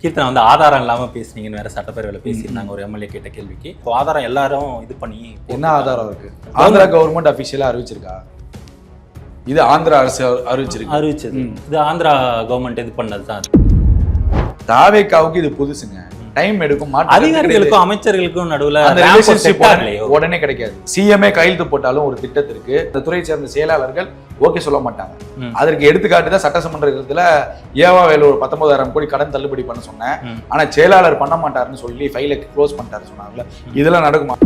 கீர்த்தனா வந்து ஆதாரம் இல்லாமல் பேசுனீங்கன்னு வேற சட்டப்பேரவையில் பேசியிருந்தாங்க ஒரு எம்எல்ஏ கேட்ட கேள்விக்கு. இப்போ ஆதாரம் எல்லாரும் இது பண்ணி என்ன ஆதாரம் இருக்கு? ஆந்திரா கவர்மெண்ட் அபிஷியலா அறிவிச்சிருக்கா? இது ஆந்திரா அரசு அறிவிச்சது. இது ஆந்திரா கவர்மெண்ட் இது பண்ணது தான். தாவேக்காவுக்கு இது புதுசுங்க. டைம் எடுக்கும். அதிகாரிகளுக்கும் அமைச்சர்களுக்கும் நடுவுல உடனே கிடைக்காது. சிஎம்ஏ கையெழுத்து போட்டாலும் ஒரு திட்டத்திற்கு இந்த துறையை சேர்ந்த செயலாளர்கள் ஓகே சொல்ல மாட்டாங்க. அதற்கு எடுத்துக்காட்டு தான் சட்டசமன்றத்துல ஏவாவேல ஒரு 19,000 கோடி கடன் தள்ளுபடி பண்ண சொன்னேன். ஆனா செயலாளர் பண்ண மாட்டாருன்னு சொல்லி ஃபைலை க்ளோஸ் பண்ணிட்டாரு சொன்னாங்கல்ல. இதெல்லாம் நடக்குமா?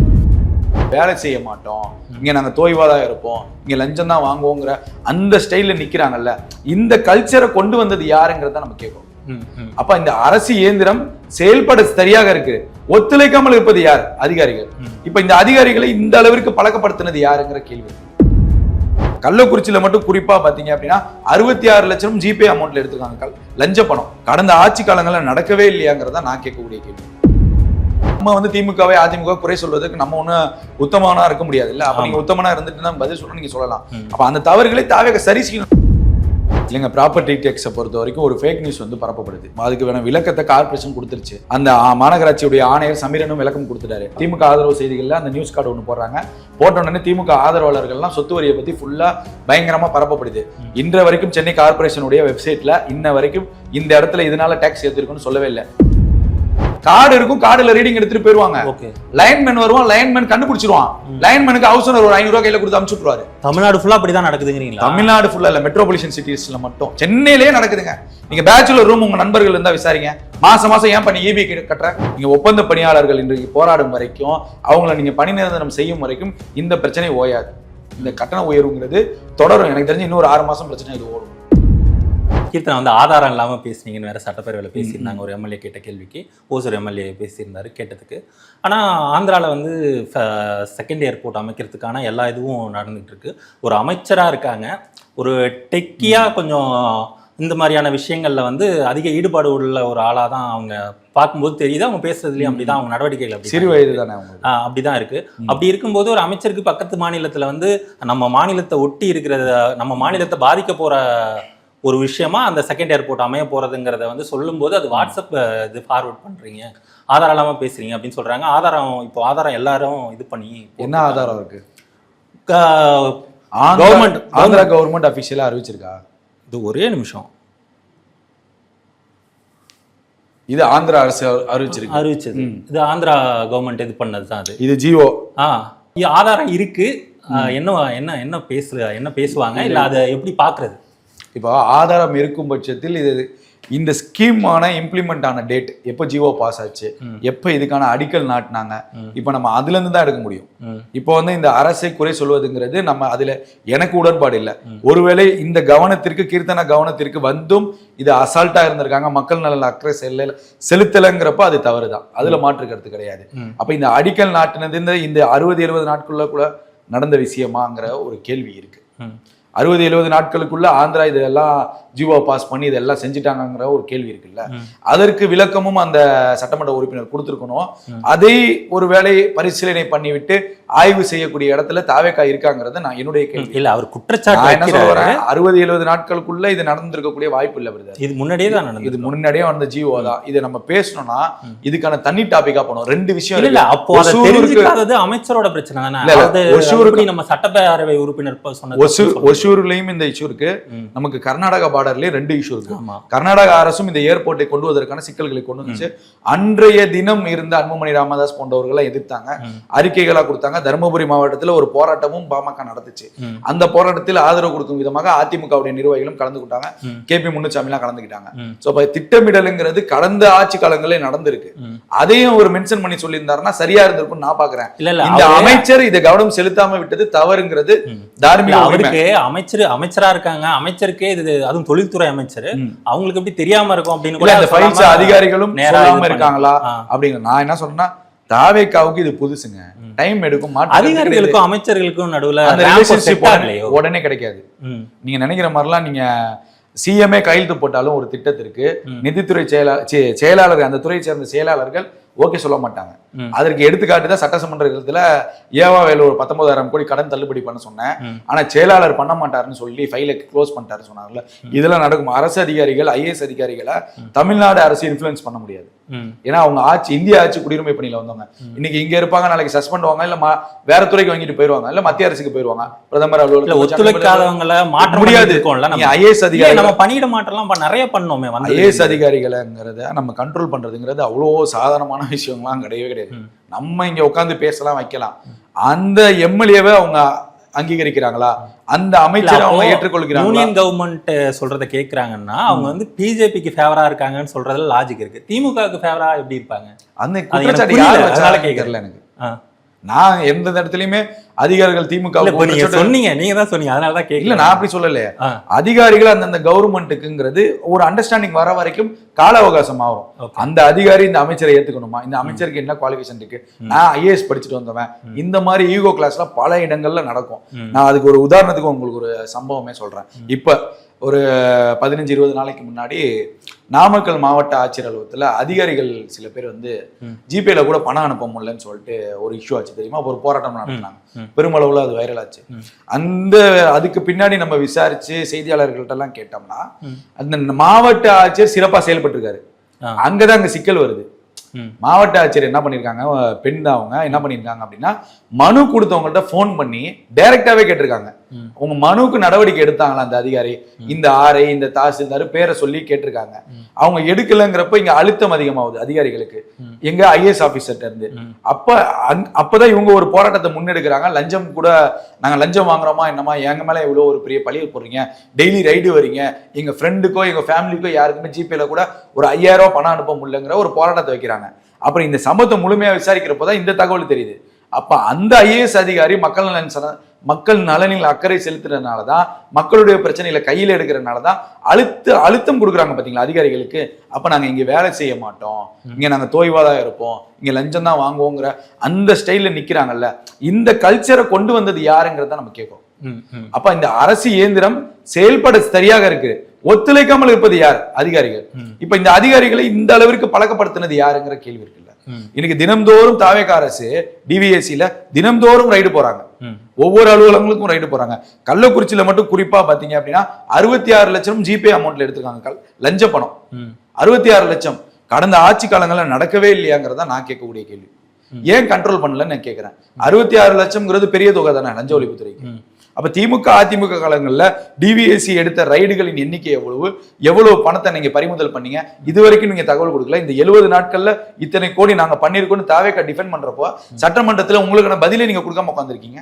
வேலை செய்ய மாட்டோம், இங்க நாங்க தோய்வாதான் இருப்போம், இங்க லஞ்சம் தான் வாங்குவோங்கிற அந்த ஸ்டைல்ல நிக்கிறாங்கல்ல. இந்த கல்ச்சரை கொண்டு வந்தது யாருங்கிறத நம்ம கேட்கணும். அப்ப இந்த அரசு இயந்திரம் செயல்பட சரியாக இருக்கு, ஒத்துழைக்காமல் இருப்பது யார்? அதிகாரிகள். இப்ப இந்த அதிகாரிகளை இந்த அளவிற்கு பழக்கப்படுத்தினது யாருங்கிற கேள்வி. கள்ளக்குறிச்சியில மட்டும் குறிப்பா பாத்தீங்க அப்படின்னா 66 லட்சம் ஜிபே அமௌண்ட்ல எடுத்துக்காங்க லஞ்ச பணம். கடந்த ஆட்சி காலங்கள்ல நடக்கவே இல்லையாங்கிறத நான் கேட்கக்கூடிய கேள்வி. நம்ம வந்து திமுகவை அதிமுக குறை சொல்வதற்கு நம்ம ஒண்ணு உத்தமனா இருக்க முடியாது இல்ல. அப்ப நீங்க உத்தமனா இருந்துட்டு தான் பதில் சொல்லணும், நீங்க சொல்லலாம். அப்ப அந்த தவறுகளை தாவேக சரி செய்யணும் இல்லைங்க. ப்ராப்பர்ட்டி டேக்ஸை பொறுத்த வரைக்கும் ஒரு ஃபேக் நியூஸ் வந்து பரப்பப்படுது. அதுக்கு வேணும் விளக்கத்தை கார்பரேஷன் கொடுத்துருச்சு. அந்த மாநகராட்சியுடைய ஆணையர் சமீரனும் விளக்கம் கொடுத்துட்டாரு. திமுக ஆதரவு செய்திகள்ல அந்த நியூஸ் கார்டு ஒன்று போடுறாங்க. போட்ட உடனே திமுக ஆதரவாளர்கள்லாம் சொத்து வரியை பத்தி ஃபுல்லா பயங்கரமா பரப்பப்படுது. இன்ற வரைக்கும் சென்னை கார்பரேஷனுடைய வெப்சைட்ல இன்ன வரைக்கும் இந்த இடத்துல இதனால டேக்ஸ் ஏற்றிருக்குன்னு சொல்லவே இல்லை. கார்டு இருக்கும், கார்டுல ரீடிங் எடுத்துட்டு போயிருவாங்க. லைன்மேன் வருவான், லைன்மேன் கண்டுபிடிச்சிருவான். லைன்மேனுக்கு ஹவுஸ்னர் ஒரு 500 ரூபாய் கையில கொடுத்து அனுப்பிச்சு விட்டுருவாரு. தமிழ்நாடு ஃபுல்லா அப்படிதான் நடக்குதுங்கிறீங்களா? தமிழ்நாடு ஃபுல்லா இல்ல, மெட்ரோபாலிட்டன் சிட்டிஸ்ல மட்டும். சென்னையிலேயே நடக்குதுங்க. நீங்க பேச்சுலர் ரூம் உங்க நண்பர்கள் இருந்தா விசாரிங்க. மாசம் ஏன் பண்ணி இபி கட்டுற? நீங்க ஒப்பந்த பணியாளர்கள் இன்றைக்கு போராடும் வரைக்கும், அவங்களை நீங்க பணி நிரந்தரம் செய்யும் வரைக்கும் இந்த பிரச்சனை ஓயாது. இந்த கட்டண உயர்வுங்கிறது தொடரும். எனக்கு தெரிஞ்சு இன்னொரு 6 மாசம் பிரச்சனை இது ஓடும். கீர்த்தனா வந்து ஆதாரம் இல்லாமல் பேசுனீங்கன்னு வேற சட்டப்பேரவையில் பேசியிருந்தாங்க ஒரு எம்எல்ஏ கேட்ட கேள்விக்கு. ஓசூர் எம்எல்ஏ பேசியிருந்தாரு கேட்டதுக்கு. ஆனால் ஆந்திராவில் வந்து செகண்ட் ஏர்போர்ட் அமைக்கிறதுக்கான எல்லா இதுவும் நடந்துகிட்டு இருக்கு. ஒரு அமைச்சராக இருக்காங்க, ஒரு டெக்கியாக கொஞ்சம் இந்த மாதிரியான விஷயங்கள்ல வந்து அதிக ஈடுபாடு உள்ள ஒரு ஆளாக தான் அவங்க பார்க்கும்போது தெரியுது. அவங்க பேசுறதுலேயும் அப்படிதான், அவங்க நடவடிக்கைகள் அப்படி சிறு வயது தானே அப்படிதான் இருக்கு. அப்படி இருக்கும்போது ஒரு அமைச்சருக்கு பக்கத்து மாநிலத்தில் வந்து நம்ம மாநிலத்தை ஒட்டி இருக்கிற, நம்ம மாநிலத்தை பாதிக்க போற ஒரு விஷயமா அந்த செகண்ட் ஏர்போர்ட் அமைய போறதுங்கிறத வந்து சொல்லும்போது அது வாட்ஸ்அப் இது ஃபார்வர்ட் பண்றீங்க, ஆதாரம் இல்லாம பேசுறீங்க அப்படின்னு சொல்றாங்க. ஆதாரம் இப்போ ஆதாரம் எல்லாரும் இது பண்ணி என்ன ஆதாரம் இருக்கு? கவர்மெண்ட் ஆந்திரா கவர்மெண்ட் அபிஷியலா அறிவிச்சிருக்கா? இது ஒரே நிமிஷம். இது ஆந்திரா அரசு அறிவிச்சது. இது ஆந்திரா கவர்மெண்ட் இது பண்ணது தான். அது இது ஜிஓ. ஆதாரம் இருக்கு. என்ன பேசுவாங்க இல்ல அதை எப்படி பாக்குறது? இப்போ ஆதாரம் இருக்கும் பட்சத்தில் இது இந்த ஸ்கீமான இம்ப்ளிமெண்ட் ஆன டேட் எப்போ ஜிஓ பாஸ் ஆச்சு, எப்போ இதுக்கான அடிக்கல் நாட்டினாங்க, இப்போ நம்ம அதுல இருந்து தான் எடுக்க முடியும். இப்போ வந்து இந்த அரசை குறை சொல்வதுங்கிறது நம்ம அதுல எனக்கு உடன்பாடு இல்லை. ஒருவேளை இந்த கவனத்திற்கு, கீர்த்தனா கவனத்திற்கு வந்தும் இது அசால்ட்டா இருந்திருக்காங்க, மக்கள் நலன் அக்கறை செலுத்தலைங்கிறப்ப அது தவறுதான், அதுல மாற்றுக்கிறது கிடையாது. அப்ப இந்த அடிக்கல் நாட்டினது இந்த 60-70 நாட்களுக்குள்ள கூட நடந்த விஷயமாங்கிற ஒரு கேள்வி இருக்கு. 60-70 நாட்களுக்குள்ள ஆந்திரா இதெல்லாம் ஜிஓ பாஸ் பண்ணி இதெல்லாம் செஞ்சுட்டாங்கிற ஒரு கேள்வி இருக்குல்ல. அதற்கு விளக்கமும் அந்த சட்டமன்ற உறுப்பினர் கொடுத்துருக்கணும். அதை ஒரு வேளை பரிசீலனை பண்ணிவிட்டு ஆய்வு செய்யக்கூடிய இடத்துல தாவேக்கா இருக்காங்கிறது நான் என்னுடைய கேள்வி. இல்ல, அவர் குற்றச்சாட்டு என்ன சொல்றேன், 60-70 நாட்களுக்குள்ள இது நடந்திருக்கக்கூடிய வாய்ப்பு இல்லை. இது முன்னாடியே தான் நடந்தது. இது முன்னாடியே வந்த ஜிஓ தான். இதை நம்ம பேசணும்னா இதுக்கான தனி டாபிக்கா போனோம். 2 விஷயம் இல்ல. அப்போ தெரிஞ்சுக்காதது அமைச்சரோட பிரச்சனை தானே. ஒசூருக்கு நம்ம சட்டப்பேரவை உறுப்பினர் சொன்னது. ஒசூர்லயும் இந்த இஷ்யூ இருக்கு, நமக்கு கர்நாடகா பார்டர்லயே 2 இஷ்யூ இருக்கு. கர்நாடகா அரசும் இந்த ஏர்போர்ட்டை கொண்டு வருவதற்கான சிக்கல்களை கொண்டு வந்துச்சு. அன்றைய தினம் இருந்த அன்புமணி ராமதாஸ் போன்றவர்களை எதிர்த்தாங்க, அறிக்கைகளா கொடுத்தாங்க. தருமபுரி மாவட்டத்தில் ஒரு போராட்டமும் பாமக நடத்துச்சு. அந்த போராட்டத்தில் ஆதரவு கொடுக்கும் விதமாக அதிமுகவுடைய நிர்வாகிகளும் கலந்துக்கிட்டாங்க, KP முனுசாமிலாம் கலந்துக்கிட்டாங்க. திட்டமிடலுங்கிறது கடந்த ஆட்சி காலங்களே நடந்திருக்கு. அதையும் ஒரு மென்ஷன் பண்ணி சொல்லியிருந்தாருன்னா சரியா இருந்திருக்கும் நான் பாக்குறேன். இந்த அமைச்சர் இதை கவனம் செலுத்தாம விட்டது தவறுங்கிறது தார்மீக. அமைச்சரா இருக்காங்க, அமைச்சருக்கே இது, அதுவும் தொழில்துறை அமைச்சர், அவங்களுக்கு எப்படி தெரியாம இருக்கும் அப்படின்னு அதிகாரிகளும் இருக்காங்களா அப்படிங்கிற. நான் என்ன சொல்றேன்னா, தாவேக்காவுக்கு இது புதுசுங்க, டைம் எடுக்கும். அதிகாரிகளுக்கும் அமைச்சர்களுக்கும் நடுவுல உடனே கிடைக்காது. நீங்க நினைக்கிற மாதிரிலாம் நீங்க சிஎம்ஏ கையெழுத்து போட்டாலும் ஒரு திட்டத்திற்கு நிதித்துறை செயலாளர், அந்த துறையை சேர்ந்த செயலாளர்கள் ஓகே சொல்ல மாட்டாங்க. அதற்கு எடுத்துக்காட்டு தான் சட்டசமன்ற தேர்தலில் ஏவா வேலு ஒரு 19,000 கோடி கடன் தள்ளுபடி பண்ண சொன்னேன். ஆனா செயலாளர் பண்ண மாட்டாருன்னு சொல்லி ஃபைலை க்ளோஸ் பண்ணிட்டாரு சொன்னாங்கல்ல. இதெல்லாம் நடக்கும். அரசு அதிகாரிகள் ஐஏஎஸ் அதிகாரிகளை தமிழ்நாடு அரசு இன்ஃப்ளூயன்ஸ் பண்ண முடியாது. ஏன்னா அவங்க ஆட்சி இந்திய ஆட்சி குடியுரிமை பணியில வந்தவங்க. இன்னைக்கு இங்க இருப்பாங்க, நாளைக்கு சஸ்பெண்ட் வாங்க, இல்ல வேற துறைக்கு வாங்கிட்டு போயிருவாங்க, இல்ல மத்திய அரசுக்கு போயிருவாங்க. பிரதமர் அலுவலகத்துல ஒத்துழைக்காதவங்களை மாற்ற முடியாது. ஐஏஎஸ் அதிகாரி நம்ம பணியிட மாற்றலாம் நிறைய பண்ணோமே. ஐஏஎஸ் அதிகாரிகள்ங்கிறத நம்ம கண்ட்ரோல் பண்றதுங்கிறது அவ்வளோ சாதாரணமான விஷயம்லாம் கிடையவே கிடையாது. நம்ம இங்க உட்காந்து பேசலாம், வைக்கலாம். அந்த எம்எல்ஏவை அவங்க அங்கீகரிக்கிறாங்களா, அந்த அமைச்சர் அவங்க ஏற்றுக்கொள்கிறாங்க. யூனியன் கவர்மெண்ட் சொல்றத கேக்குறாங்கன்னா அவங்க வந்து பிஜேபிக்கு ஃபேவரா இருக்காங்கன்னு சொல்றதுல லாஜிக் இருக்கு. திமுகவுக்கு ஃபேவரா எப்படி இருப்பாங்க? அந்த குற்றச்சாட்டு யார் வச்சாலும் கேட்கறல எனக்கு. நான் எந்த இடத்துலயுமே அதிகாரிகள் திமுக சொன்னீங்க, நீங்க தான் சொன்னீங்க, அதனாலதான் கேட்கல. நான் அப்படி சொல்லலையே. அதிகாரிகள் அந்தந்த கவர்மெண்ட்டுக்குங்கிறது ஒரு அண்டர்ஸ்டாண்டிங் வர வரைக்கும் கால அவகாசம் ஆகும். அந்த அதிகாரி இந்த அமைச்சரை ஏத்துக்கணுமா, இந்த அமைச்சருக்கு என்ன குவாலிஃபிகேஷன் இருக்கு, நான் ஐஏஎஸ் படிச்சுட்டு வந்தவன், இந்த மாதிரி ஈகோ கிளாஸ்ல பல இடங்கள்ல நடக்கும். நான் அதுக்கு ஒரு உதாரணத்துக்கு உங்களுக்கு ஒரு சம்பவமே சொல்றேன். இப்ப ஒரு 15-20 நாளைக்கு முன்னாடி நாமக்கல் மாவட்ட ஆட்சியர் அலுவலகத்துல அதிகாரிகள் சில பேர் வந்து ஜிபேல கூட பணம் அனுப்ப முடியலன்னு சொல்லிட்டு ஒரு இஷ்யூ ஆச்சு தெரியுமா. ஒரு போராட்டம் நடத்தினாங்க, பெருமளவுல அது வைரல் ஆச்சு. அதுக்கு பின்னாடி நம்ம விசாரிச்சு செய்தியாளர்கள்ட்ட எல்லாம் கேட்டோம்னா அந்த மாவட்ட ஆட்சியர் சிறப்பா செயல்பட்டு இருக்காரு. அங்கதான் அங்க சிக்கல் வருது. மாவட்ட ஆட்சியர் என்ன பண்ணிருக்காங்க, பெண் தான் அவங்க, என்ன பண்ணிருக்காங்க அப்படின்னா மனு கொடுத்தவங்கள்ட்ட போன் பண்ணி டைரக்டாவே கேட்டிருக்காங்க, உங்க மனுவுக்கு நடவடிக்கை எடுத்தாங்களா அந்த அதிகாரி, இந்த ஆர்ஐ இந்த தாசில்தார் பேரை சொல்லி கேட்டிருக்காங்க. அவங்க எடுக்கலங்கிறப்ப இங்க அழுத்தம் அதிகமாகுது அதிகாரிகளுக்கு, எங்க ஐஏஎஸ் ஆபீசர்ட்ட இருந்து. அப்பதான் இவங்க ஒரு போராட்டத்தை முன்னெடுக்கிறாங்க. லஞ்சம் கூட, நாங்க லஞ்சம் வாங்குறோமா என்னமா, எங்க மேல இவ்வளவு ஒரு பெரிய பழிய போடுறீங்க, டெய்லி ரைடு வரீங்க, எங்க ஃப்ரெண்டுக்கோ எங்க ஃபேமிலிக்கோ யாருக்குமே ஜிபேல கூட ஒரு 5,000 ரூபாய் பணம் அனுப்ப முடியலங்கிற ஒரு போராட்டத்தை வைக்கிறாங்க. அப்புறம் இந்த சம்பவத்தை முழுமையா விசாரிக்கிறப்போதான் இந்த தகவல் தெரியுது. அப்ப அந்த ஐஏஎஸ் அதிகாரி மக்கள் நலனில் அக்கறை செலுத்துறதுனாலதான், மக்களுடைய பிரச்சனைகளை கையில எடுக்கிறதுனாலதான் அழுத்தம் கொடுக்குறாங்க பாத்தீங்களா அதிகாரிகளுக்கு. அப்ப நாங்க இங்க வேலை செய்ய மாட்டோம், இங்க நாங்க தோய்வாதான் இருப்போம், இங்க லஞ்சம் தான் வாங்குவோங்கிற அந்த ஸ்டைல்ல நிக்கிறாங்கல்ல. இந்த கல்ச்சரை கொண்டு வந்தது யாருங்கிறத நம்ம கேட்கிறோம். அப்ப இந்த அரசு இயந்திரம் செயல்பட சரியாக இருக்கு, ஒத்துழைக்காமல் இருப்பது யார்? அதிகாரிகள். இப்ப இந்த அதிகாரிகளை இந்த அளவிற்கு பழக்கப்படுத்தினது யாருங்கிற கேள்வி இருக்குல்ல. இன்னைக்கு தினம்தோறும் தாவேகா அரசு டிவிஎஸ்சில தினம்தோறும் ரைடு போறாங்க, ஒவ்வொரு அலுவலகங்களுக்கும் ரைடு போறாங்க. கள்ளக்குறிச்சியில மட்டும் குறிப்பா பாத்தீங்க அப்படின்னா 66 லட்சம் ஜிபே அமௌண்ட்ல எடுத்திருக்காங்க லஞ்ச பணம். 66 லட்சம் கடந்த ஆட்சி காலங்கள்ல நடக்கவே இல்லையாங்கிறதா நான் கேட்கக்கூடிய கேள்வி. ஏன் கண்ட்ரோல் பண்ணலன்னு நான் கேட்கிறேன். 66 லட்சம்ங்கிறது பெரிய தொகை தானே லஞ்ச ஒழிப்புத்துறைக்கு. அப்ப திமுக அதிமுக காலங்கள்ல டிவிஎஸ்சி எடுத்த ரைடுகளின் எண்ணிக்கை எவ்வளவு பணத்தை நீங்க பறிமுதல் பண்ணீங்க, இது வரைக்கும் நீங்க தகவல் கொடுக்கல. இந்த 70 நாட்கள்ல இத்தனை கோடி நாங்க பண்ணிருக்கோம்னு தாவேகா டிஃபெண்ட் பண்றப்போ சட்டமன்றத்துல உங்களுக்கான பதிலே நீங்க கொடுக்காம உட்காந்துருக்கீங்க.